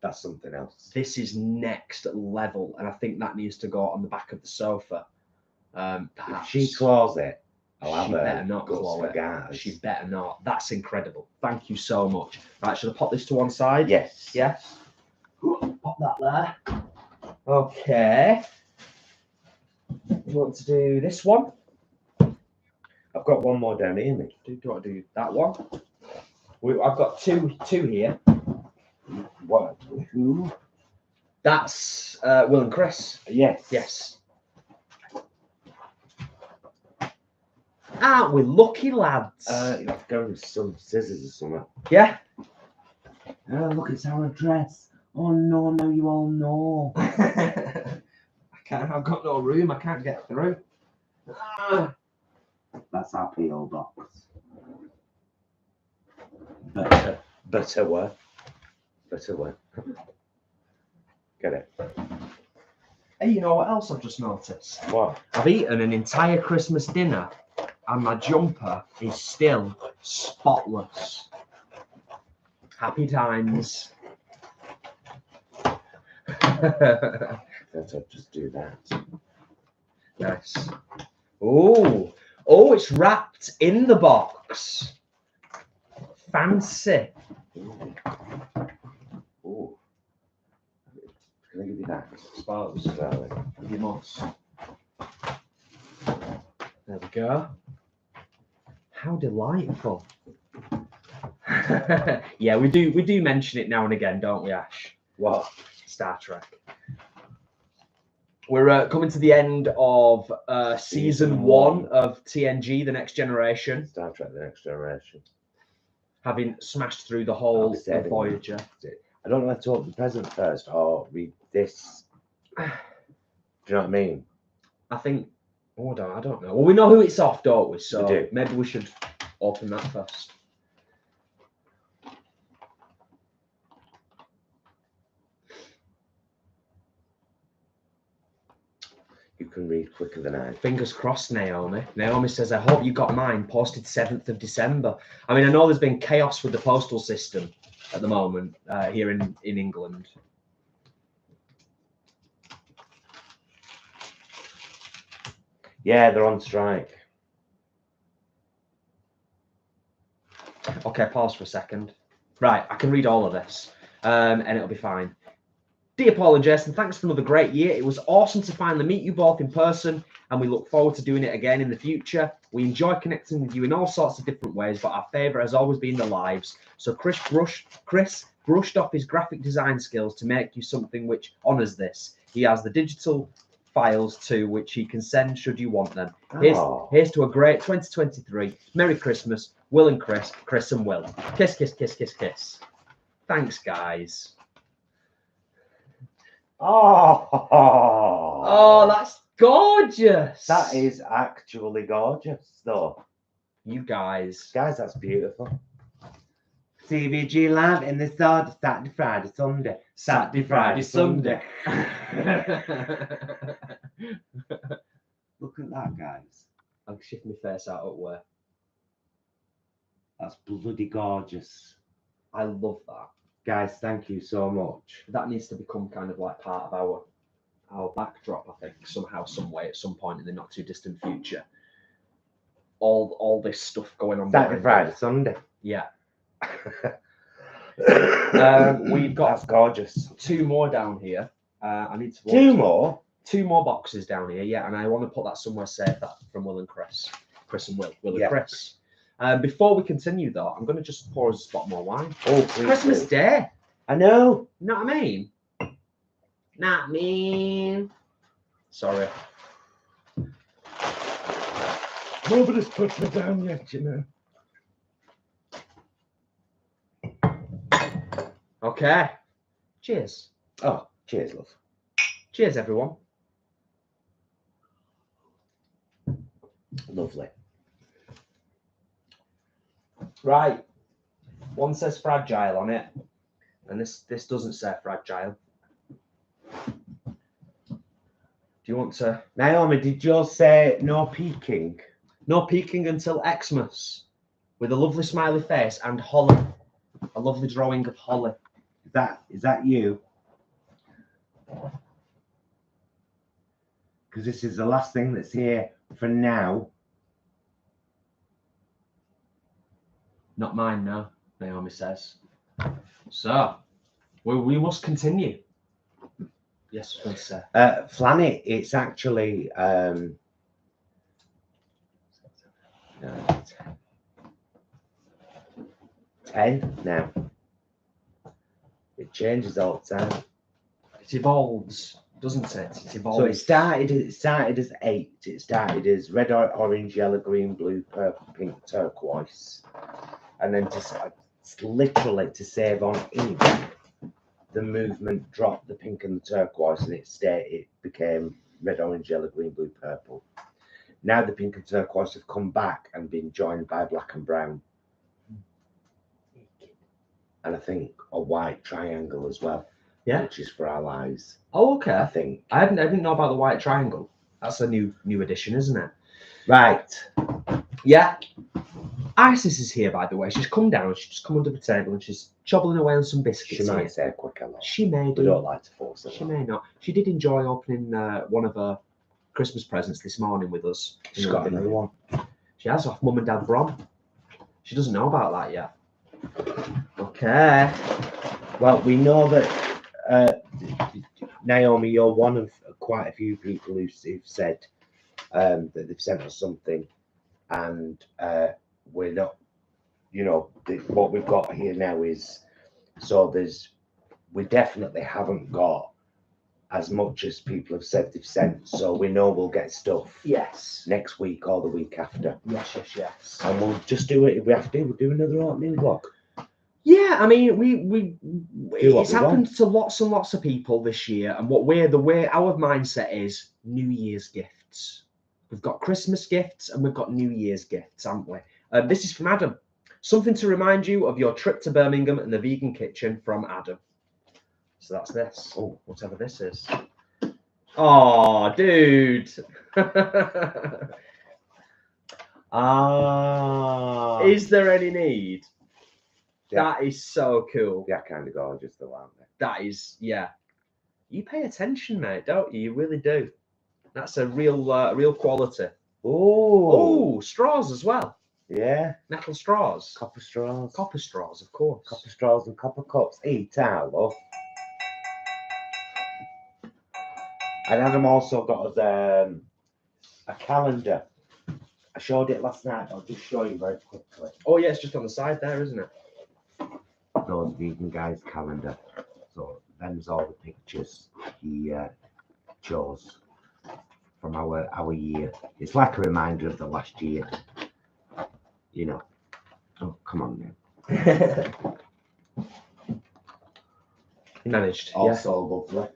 that's something else. This is next level, and I think that needs to go on the back of the sofa. If she claws it, I'll she have better not claw it. She better not. That's incredible. Thank you so much. Right, should I pop this to one side? Yes. Yes. Pop that there. Okay. You want to do this one? I've got one more down here, mate. Do you want to do that one? I've got two here. What? Who? That's Will and Chris. Yes. Yes. Aren't we lucky, lads? You have to go with some scissors or something. Yeah. Oh, look, it's our address. Oh no, now you all know. I've got no room. I can't get through. That's our PO box. Butterworth. Get it. Hey, you know what else I've just noticed? What? I've eaten an entire Christmas dinner and my jumper is still spotless. Happy times. Let's just do that. Nice. Oh, it's wrapped in the box. Fancy. Ooh. Can I give you that? Suppose. You must. There we go. How delightful. Yeah, we do mention it now and again, don't we, Ash? What? Star Trek. We're coming to the end of season 1 of TNG, The Next Generation. Star Trek, The Next Generation. Having smashed through the whole of Voyager. I don't know if to open the present first or read this. Do you know what I mean? I think, I don't know. Well, we know who it's off, don't we? So we do. Maybe we should open that first. You can read quicker than I. Fingers crossed, Naomi. Naomi says, I hope you got mine. Posted 7th of December. I mean, I know there's been chaos with the postal system at the moment here in England. Yeah, they're on strike. Okay, pause for a second. Right, I can read all of this and it'll be fine. Dear Paul and Jason, thanks for another great year. It was awesome to finally meet you both in person, and we look forward to doing it again in the future. We enjoy connecting with you in all sorts of different ways, but our favourite has always been the lives. So Chris brushed off his graphic design skills to make you something which honours this. He has the digital files too, which he can send should you want them. Here's to a great 2023. Merry Christmas, Will and Chris and Will. Kiss, kiss, kiss, kiss, kiss. Thanks, guys. Oh, that's gorgeous. That is actually gorgeous, though. You guys. Guys, that's beautiful. TVG Live in the Saturday, Friday, Sunday. Saturday, Friday, Sunday. Look at that, guys. I'll shift my face out at where. That's bloody gorgeous. I love that. Guys, thank you so much. That needs to become kind of like part of our backdrop, I think, somehow, some way, at some point in the not too distant future. All this stuff going on. Saturday, Friday, Sunday. Yeah. We've got that's gorgeous. 2 more down here. I need to 2 more. 2 more boxes down here, yeah, and I want to put that somewhere safe. That from Will and Chris and Will and Chris. Before we continue, though, I'm going to just pour us a spot more wine. Oh, please. Christmas Day. I know. You know what I mean? Not mean. Sorry. Nobody's put me down yet, you know. Okay. Cheers. Oh, cheers, love. Cheers, everyone. Lovely. Right. One says fragile on it, and this doesn't say fragile. Do you want to? Naomi, did yours say no peeking? No peeking until Xmas, with a lovely smiley face and holly. A lovely drawing of holly. Is that you? Because this is the last thing that's here for now. Not mine, no, Naomi says. So, we must continue. Yes, I was going to say. Flanny, it's actually 10 now. It changes all the time. It evolves, doesn't it? It evolves. So it started as 8. It started as red, orange, yellow, green, blue, purple, pink, turquoise. And then literally to save on ink, the movement dropped the pink and the turquoise, and it became red, orange, yellow, green, blue, purple. Now the pink and turquoise have come back and been joined by black and brown. And I think a white triangle as well. Yeah. Which is for our lives. Oh, okay. I think. I didn't know about the white triangle. That's a new addition, isn't it? Right. Yeah. Isis is here, by the way. She's come down. She's just come under the table and she's chobbling away on some biscuits. She might here. say a quick hello. She may do. We don't like to force her. She may not. She did enjoy opening one of her Christmas presents this morning with us. She's got another one. She has, off Mum and Dad Brom. She doesn't know about that yet. Okay. Well, we know that Naomi, you're one of quite a few people who've said that they've sent us something, and we're not, you know, what we've got here now is, so we definitely haven't got as much as people have said they've sent, so we know we'll get stuff. Yes. Next week or the week after. Yes. And we'll just do it if we have to. We'll do another opening vlog. Yeah, I mean, it's happened to lots and lots of people this year, and our mindset is New Year's gifts. We've got Christmas gifts and we've got New Year's gifts, haven't we? This is from Adam. Something to remind you of your trip to Birmingham and the vegan kitchen from Adam. So that's this. Oh, whatever this is. Oh, dude. Is there any need? Yeah. That is so cool. Yeah, kind of gorgeous though, aren't they? That is, yeah. You pay attention, mate, don't you? You really do. That's a real quality. Oh, straws as well. Yeah. Metal straws. Copper straws. Copper straws, of course. Copper straws and copper cups. Eat out, love. And Adam also got us a calendar. I showed it last night. I'll just show you very quickly. Oh yeah, it's just on the side there, isn't it? Those vegan guys' calendar. So them's all the pictures he chose from our year. It's like a reminder of the last year. You know. Oh, come on now. Managed. Also lovely.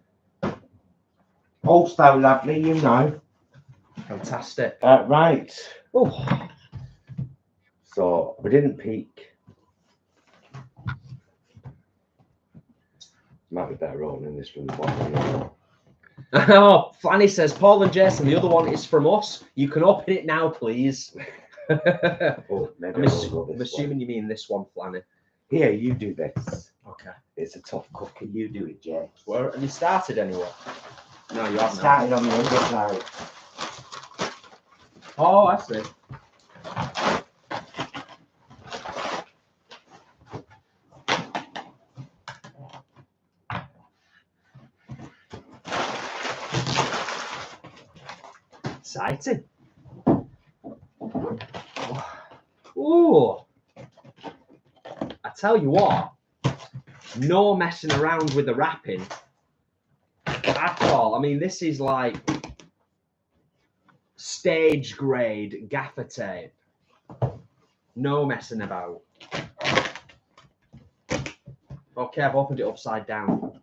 Also lovely, you know. Fantastic. Right. Oh. So we didn't peak. Might be better rolling this from the bottom. Oh, Flanny says, Paul and Jason, the other one is from us. You can open it now, please. Oh, I'm assuming you mean this one, Flanny. Here, you do this. Okay. It's a tough cookie. You do it, Jay. Well, have you started anywhere? No, you haven't. Started on the other side. Oh, I see. Exciting. Oh, I tell you what, no messing around with the wrapping at all. I mean, this is like stage grade gaffer tape. No messing about. Okay, I've opened it upside down.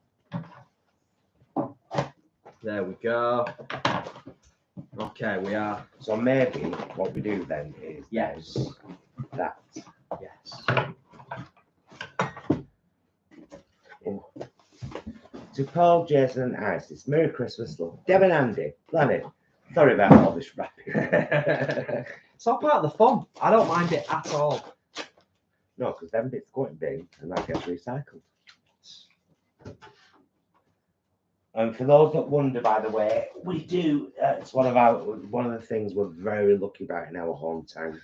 There we go. Okay, we are. So maybe what we do then is Yes. That. Yes. Oh. To Paul, Jason, and Isis, Merry Christmas, love. Deb and Andy, Planet. Sorry about all this wrapping. It's all part of the fun. I don't mind it at all. No, because them bits go in bin and that gets recycled. And for those that wonder, by the way, we do. It's one of the things we're very lucky about in our hometown.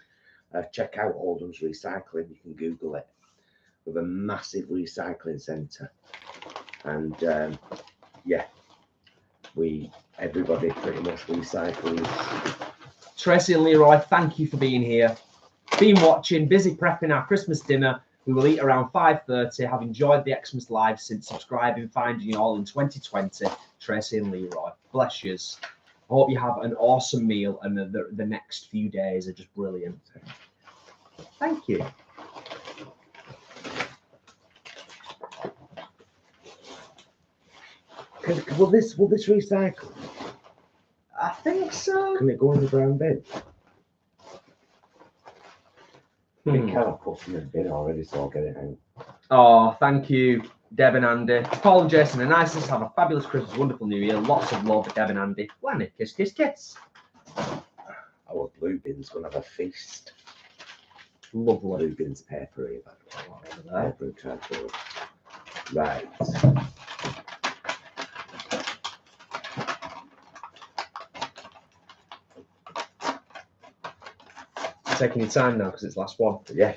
Check out Oldham's Recycling. You can Google it. We have a massive recycling centre, and yeah, everybody pretty much recycles. Tracy and Leroy, thank you for being here. Been watching, busy prepping our Christmas dinner. We will eat around 5:30. Have enjoyed the Xmas Live since subscribing, finding you all in 2020. Tracy and Leroy, bless yous. I hope you have an awesome meal and the next few days are just brilliant. Thank you. Will this recycle? I think so. Can it go in the brown bin? It can't put in the bin already, so I'll get it out. Oh, thank you, Deb and Andy. Paul and Jason, and Isis, have a fabulous Christmas, wonderful New Year. Lots of love, Deb and Andy. Lanny, kiss, kiss, kiss. Our blue bin's gonna have a feast. Lovely. Blue bin's papery, by the way. Paper cardboard. Right. Taking your time now because it's last one. Yeah.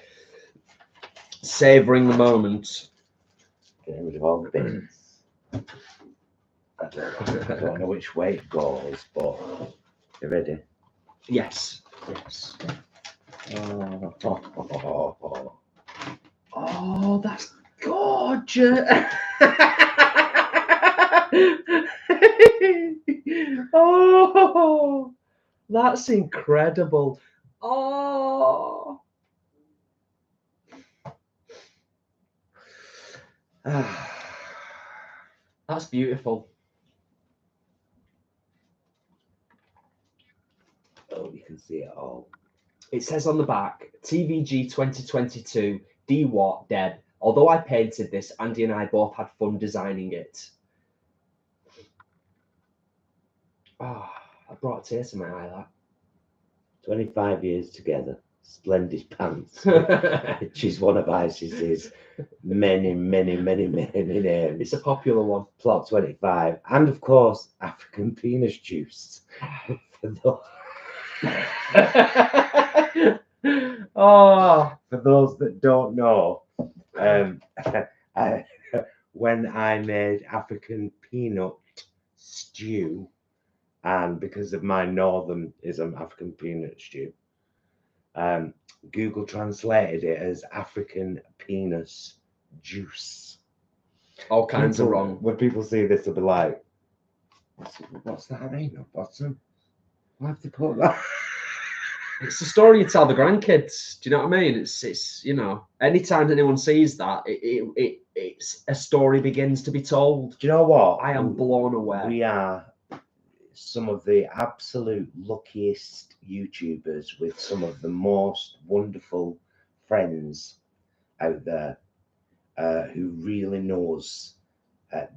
Savouring the moment. Getting rid of all the bits. I don't know which way it goes, but you ready? Yes. Yes. Oh, that's gorgeous. Oh, that's incredible. Oh. That's beautiful. Oh, you can see it all. It says on the back, TVG 2022, D. Watt, Deb. Although I painted this, Andy and I both had fun designing it. Oh, I brought a tear to my eye, that. 25 years together. Splendid pants. Which is one of Icis's many names. It's a popular one. Plot 25. And of course, African penis juice. Oh, For those that don't know, when I made African peanut stew, and because of my northernism, African peanut stew, Google translated it as African penis juice. all kinds of wrong. When people see this, they'll be like, what's that name of bottom? Why have they put that? It's the story you tell the grandkids. Do you know what I mean? It's you know, anytime anyone sees that, it's a story begins to be told. Do you know what? I am blown away. We are some of the absolute luckiest YouTubers with some of the most wonderful friends out there who really knows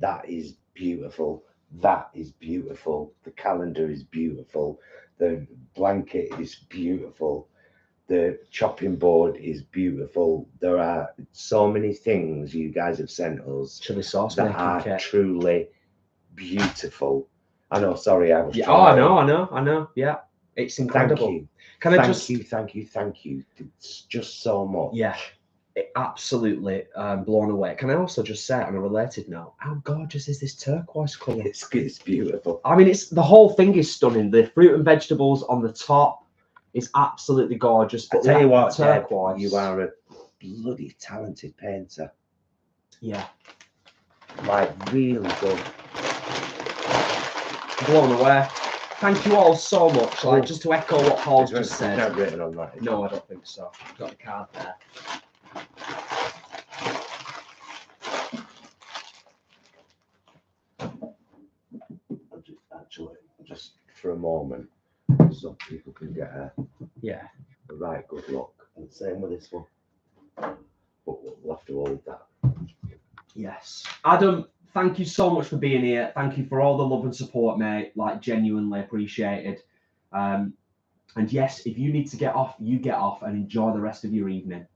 that is beautiful. That is beautiful. The calendar is beautiful. The blanket is beautiful. The chopping board is beautiful. There are so many things you guys have sent us Chili sauce that making are kit. truly beautiful. I know, sorry, I was Yeah, trying. I know. Yeah, it's incredible. Thank you. Can I just? Thank you. It's just so much. Yeah, absolutely blown away. Can I also just say, on a related note, how gorgeous is this turquoise colour? It's beautiful. I mean, it's the whole thing is stunning. The fruit and vegetables on the top is absolutely gorgeous. I But tell you what, turquoise. Deb, you are a bloody talented painter. Yeah, Like really good. blown away. Thank you all so much. Like, just to echo what Paul's just It's said. not written on that. No, I don't think so. Got the card there. Just for a moment, so people can get a right good look. And same with this one. But we'll have to hold that. Yes. Adam, thank you so much for being here. Thank you for all the love and support, mate. Like, genuinely appreciated. And yes, if you need to get off, you get off and enjoy the rest of your evening.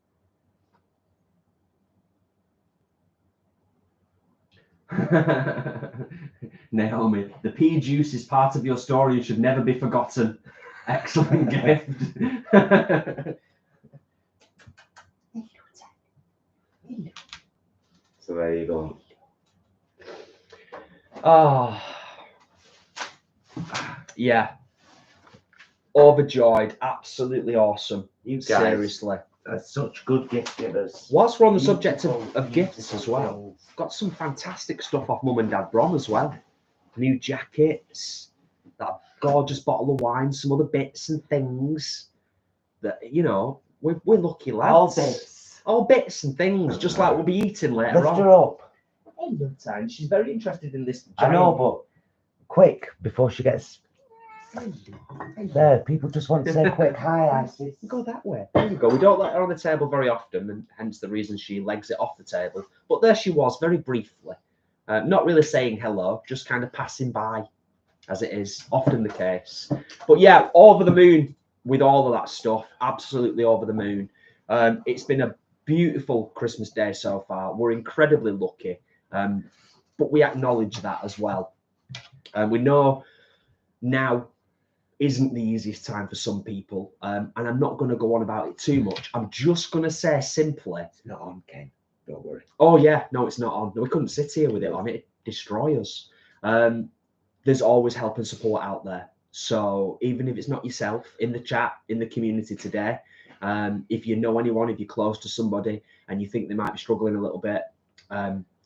Naomi, the pea juice is part of your story and should never be forgotten. Excellent gift. So there you go. Oh, yeah. Overjoyed. Absolutely awesome. You guys Seriously. are such good gift givers. Whilst we're on the subject of gifts Beautiful as well, things. got some fantastic stuff off Mum and Dad Brom as well. New jackets, that gorgeous bottle of wine, some other bits and things that, you know, we're lucky lads. All bits and things, just like we'll be eating later Lift on. her up. Hello, Time. She's very interested in this. I know, but quick before she gets there. People just want to say quick hi, Isis. Go that way. There you go. We don't let her on the table very often, and hence the reason she legs it off the table. But there she was, very briefly. Not really saying hello, just kind of passing by, as it is often the case. But yeah, over the moon with all of that stuff. Absolutely over the moon. It's been a beautiful Christmas day so far. We're incredibly lucky, but we acknowledge that as well. We know now isn't the easiest time for some people, and I'm not going to go on about it too much. I'm just going to say simply, It's not on, Ken. Don't worry. oh yeah, no, it's not on. No, we couldn't sit here with it on. It'd destroy us. There's always help and support out there. So even if it's not yourself, in the chat, in the community today, if you know anyone, if you're close to somebody and you think they might be struggling a little bit,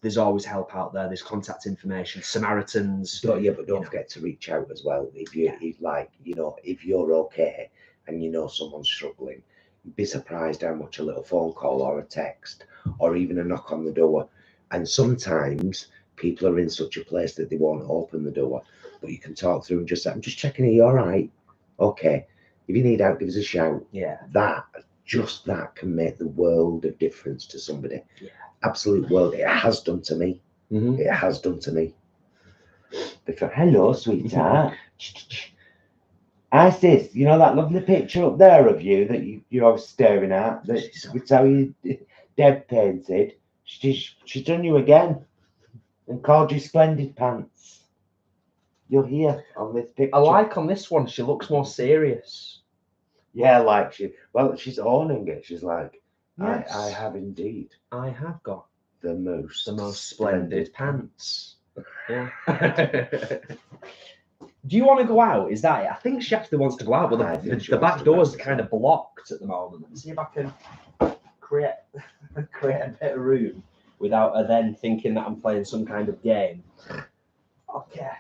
there's always help out there. There's contact information, Samaritans. But don't forget to reach out as well. If if you're okay and you know someone's struggling, you'd be surprised how much a little phone call or a text or even a knock on the door. And sometimes people are in such a place that they won't open the door, but you can talk through and just say, I'm just checking, are you all right? Okay. If you need help, give us a shout. Yeah. Just that can make the world of difference to somebody. Yeah. Absolute world. It has done to me. Mm-hmm. It has done to me. Hello, sweetheart. Sis, you know that lovely picture up there of you that you're always staring at? That's how you Deb painted. She's done you again and called you splendid pants. You're here on this picture. I like on this one, she looks more serious. Yeah, like she's owning it. She's like, Yes. I have indeed. I have got the most splendid pants. Yeah. Do you want to go out? Is that it? I think she actually wants to go out, but the back door's kind of blocked at the moment. Let me see if I can create a bit of room without her then thinking that I'm playing some kind of game. Okay.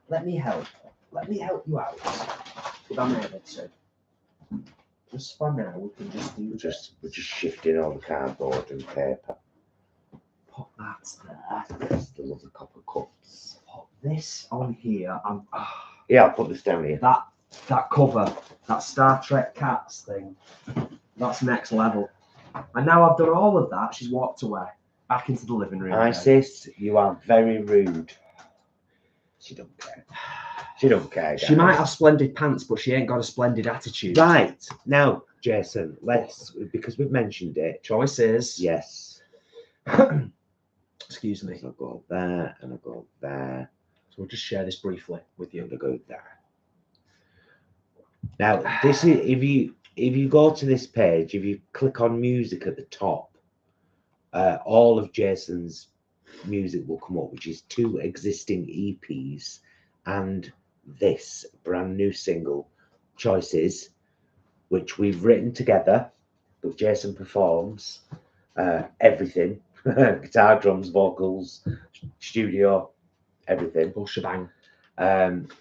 Let me help you out if I'm able to. Just for now, we can just do we're just shifting all the cardboard and paper. Put that there. There's the lovely copper cups. Put this on here. Yeah, I'll put this down here. That cover, that Star Trek cats thing, that's next level. And now I've done all of that, she's walked away back into the living room. Sis, you are very rude. She don't care. She don't care. Guys. She might have splendid pants, but she ain't got a splendid attitude. Right now, Jason, because we've mentioned it. Choices. Yes. Excuse me. So I'll go there and I'll go there. So we'll just share this briefly with you. And I'll go there. Now, this is if you go to this page, if you click on music at the top, all of Jason's music will come up, which is 2 existing EPs and this brand new single, Choices, which we've written together, but Jason performs everything. Guitar, drums, vocals, studio, everything. Full shebang. And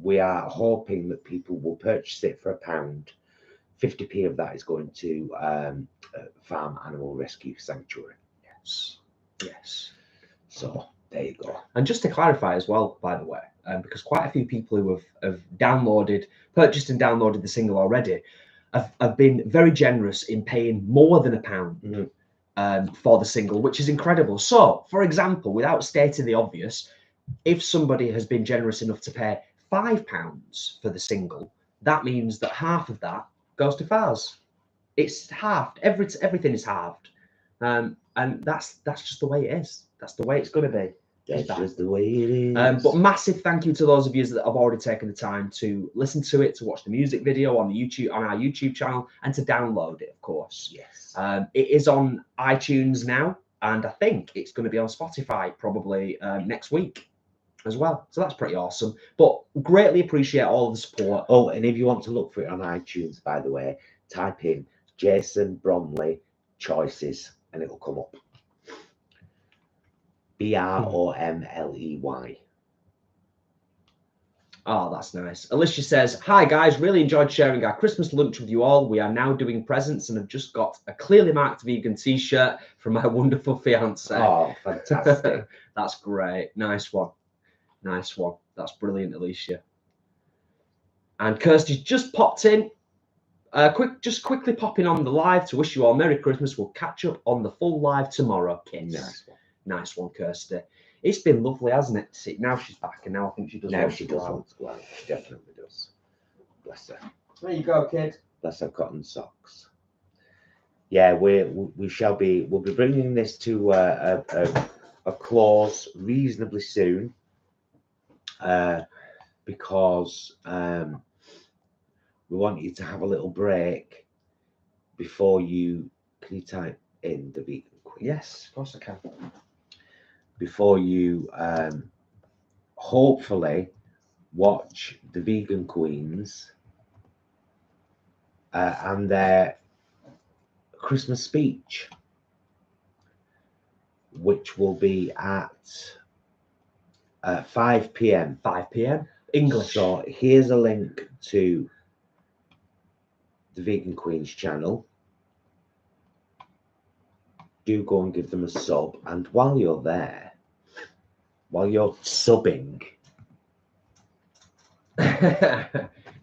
we are hoping that people will purchase it for £1. 50p of that is going to Farm Animal Rescue Sanctuary. Yes. So there you go. And just to clarify as well, by the way, because quite a few people who have purchased and downloaded the single already have been very generous in paying more than £1 for the single, which is incredible. So, for example, without stating the obvious, if somebody has been generous enough to pay £5 for the single, that means that half of that goes to Fars. It's halved. Everything is halved. And that's just the way it is. That's the way it's going to be. That's just the way it is. But massive thank you to those of you that have already taken the time to listen to it, to watch the music video on our YouTube channel, and to download it, of course. Yes. It is on iTunes now, and I think it's going to be on Spotify probably next week as well. So that's pretty awesome. But greatly appreciate all of the support. Oh, and if you want to look for it on iTunes, by the way, type in Jason Bromley Choices and it'll come up. Bromley. Oh, that's nice. Alicia says, hi guys, really enjoyed sharing our Christmas lunch with you all. We are now doing presents and have just got a clearly marked vegan t-shirt from my wonderful fiance. Oh, fantastic. That's great. Nice one. Nice one. That's brilliant, Alicia. And Kirsty's just popped in. Quickly popping on the live to wish you all Merry Christmas. We'll catch up on the full live tomorrow, kids. Nice one. Nice one, Kirsty. It's been lovely, hasn't it? See, now she's back, and now I think she does. Now she does want to go out. She definitely does. Bless her. There you go, kid. Bless her cotton socks. Yeah, we'll be bringing this to a close reasonably soon, because we want you to have a little break before you. Can you type in the vegan queen? Yes, of course I can. Before you hopefully watch the vegan queens and their Christmas speech, which will be at 5 p.m. 5 p.m. English. So here's a link to the Vegan Queens channel. Do go and give them a sub, and while you're there, while you're subbing,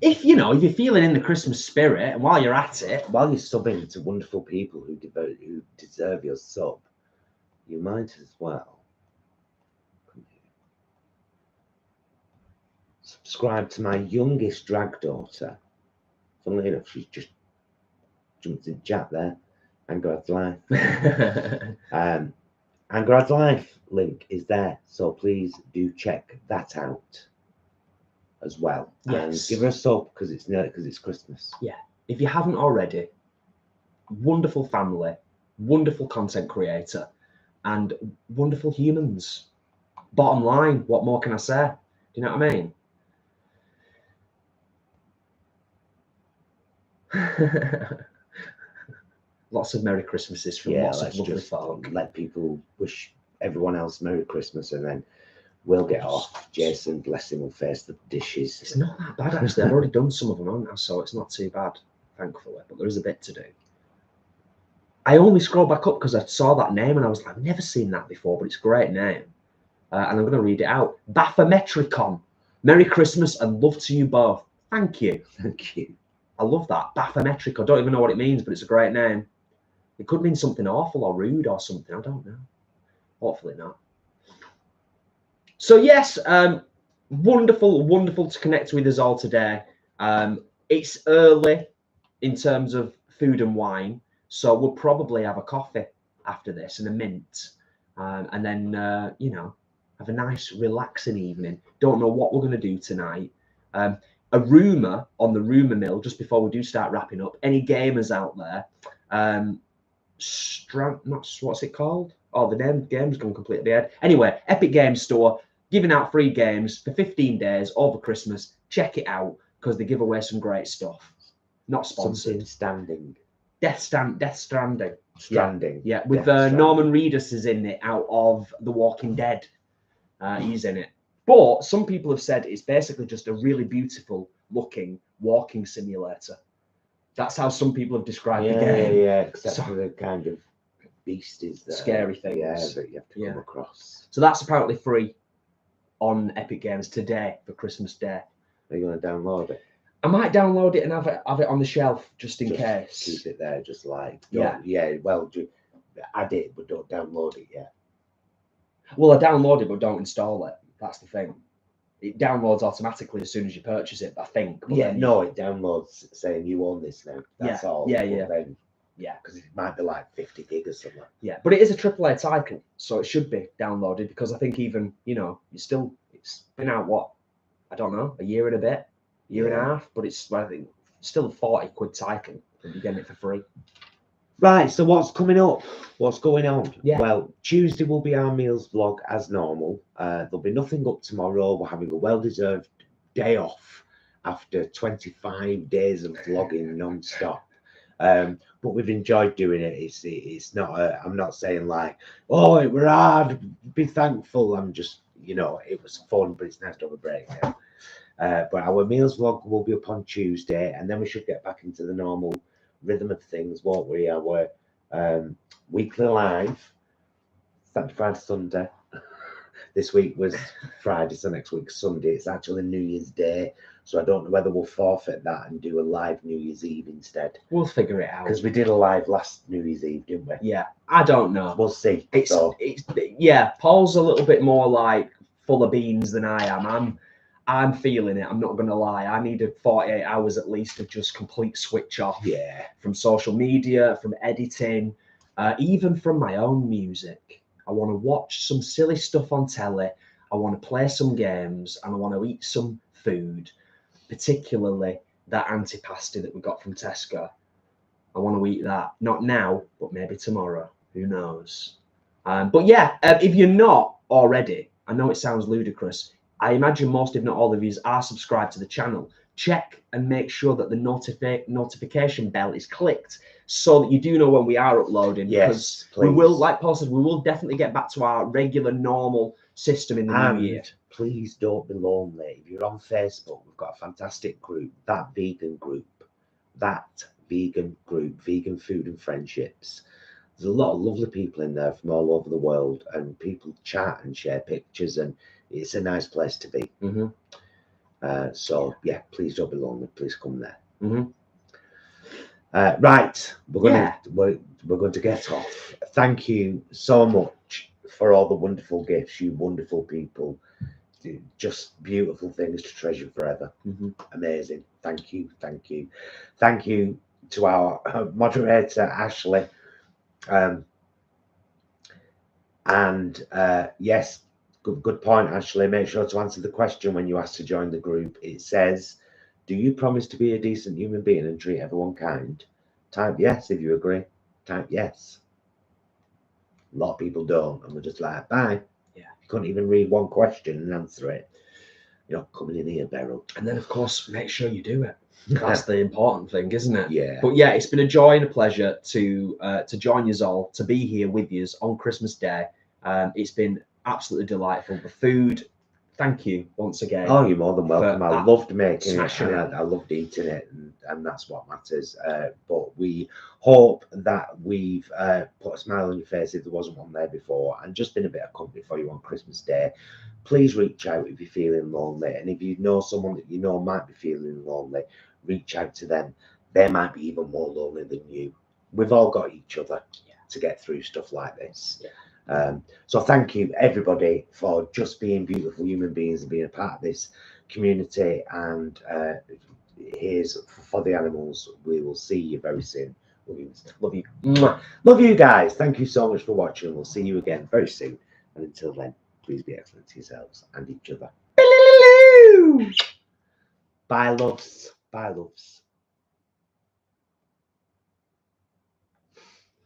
if you know, if you're feeling in the Christmas spirit, and while you're at it, while you're subbing to wonderful people who deserve your sub, you might as well subscribe to my youngest drag daughter. Funnily enough, she's just jumped in chat there. Angrad's Life. Angrad's Life link is there, so please do check that out as well. Yes. And give her a sub because it's Christmas. Yeah. If you haven't already, wonderful family, wonderful content creator, and wonderful humans. Bottom line, what more can I say? Do you know what I mean? Lots of Merry Christmases from lots of lovely folk. Let people wish everyone else Merry Christmas, and then we'll get off. Jason, bless him, will face the dishes. It's not that bad, actually. I've already done some of them, haven't I? So it's not too bad, thankfully. But there is a bit to do. I only scrolled back up because I saw that name and I was like, I've never seen that before, but it's a great name. And I'm going to read it out. Baphometricon. Merry Christmas and love to you both. Thank you. Thank you. I love that. Baphometricon. I don't even know what it means, but it's a great name. It could mean something awful or rude or something. I don't know. Hopefully not. So yes, wonderful, wonderful to connect with us all today. It's early in terms of food and wine, so we'll probably have a coffee after this and a mint, and then you know, have a nice relaxing evening. Don't know what we're going to do tonight. A rumour on the rumour mill just before we do start wrapping up. Any gamers out there? What's it called? Oh, the name game's gone completely dead. Anyway, Epic Games Store giving out free games for 15 days over Christmas. Check it out because they give away some great stuff. Not sponsored. Something standing. Death Stranding. Yeah, with Norman Reedus is in it out of The Walking Dead. He's in it. But some people have said it's basically just a really beautiful looking walking simulator. That's how some people have described the game. Yeah, except for the kind of beasties there. Scary things. Yeah, that you have to come across. So that's apparently free on Epic Games today for Christmas Day. Are you going to download it? I might download it and have it on the shelf just in case. Keep it there, just like well, add it, but don't download it yet. Well, I download it, but don't install it. That's the thing. It downloads automatically as soon as you purchase it, I think. But it downloads saying you own this now. That's all. Yeah. Then, because it might be like 50 gig or something. Yeah, but it is a AAA title, so it should be downloaded because I think even, you know, it's been out, what? I don't know, a year and a bit, year and a half, but it's, I think, still a 40 quid title and you're getting it for free. Right, so what's coming up? What's going on? Yeah. Well, Tuesday will be our meals vlog as normal. There'll be nothing up tomorrow. We're having a well-deserved day off after 25 days of vlogging non-stop. But we've enjoyed doing it. It's not I'm not saying like, oh, it were hard, be thankful. I'm just, you know, it was fun, but it's nice to have a break now. But our meals vlog will be up on Tuesday, and then we should get back into the normal rhythm of things, won't we? Our weekly live, Saturday, Friday, Sunday. This week was Friday, so next week's Sunday. It's actually New Year's Day, so I don't know whether we'll forfeit that and do a live New Year's Eve instead. We'll figure it out. Because we did a live last New Year's Eve, didn't we? Yeah, I don't know. We'll see. Paul's a little bit more like full of beans than I am. I'm feeling it. I'm not going to lie. I needed 48 hours at least of just complete switch off. Yeah. From social media, from editing, even from my own music. I want to watch some silly stuff on telly. I want to play some games, and I want to eat some food, particularly that antipasti that we got from Tesco. I want to eat that. Not now, but maybe tomorrow. Who knows? But yeah, if you're not already, I know it sounds ludicrous. I imagine most, if not all of you, are subscribed to the channel. Check and make sure that the notification bell is clicked so that you do know when we are uploading. Yes, because we will, like Paul said, we will definitely get back to our regular, normal system in the new year. Please don't be lonely. If you're on Facebook, we've got a fantastic group, That Vegan Group, Vegan Food and Friendships. There's a lot of lovely people in there from all over the world, and people chat and share pictures, and it's a nice place to be. So yeah, please don't be lonely. Please come there. Mhm. Right, we're going to get off. Thank you so much for all the wonderful gifts, you wonderful people. Just beautiful things to treasure forever. Mhm. Amazing. Thank you, thank you, thank you to our moderator Ashley. And yes, good point, Ashley. Make sure to answer the question when you ask to join the group. It says, "Do you promise to be a decent human being and treat everyone kind?" Type yes if you agree. Type yes. A lot of people don't, and we're just like, bye. Yeah. You couldn't even read one question and answer it. You're not coming in here, Beryl. And then, of course, make sure you do it. That's the important thing, isn't it? Yeah. But yeah, it's been a joy and a pleasure to join you all, to be here with you on Christmas Day. It's been absolutely delightful. The food, thank you once again. Oh, you're more than welcome. I loved making it, and I loved eating it, and that's what matters. But we hope that we've put a smile on your face if there wasn't one there before, and just been a bit of company for you on Christmas Day. Please reach out if you're feeling lonely, and if you know someone that you know might be feeling lonely, reach out to them. They might be even more lonely than you. We've all got each other to get through stuff like this. So thank you everybody for just being beautiful human beings and being a part of this community. And here's for the animals. We will see you very soon. Love you. Love you guys. Thank you so much for watching. We'll see you again very soon. And until then, please be excellent to yourselves and each other. Bye, loves. Bye, loves.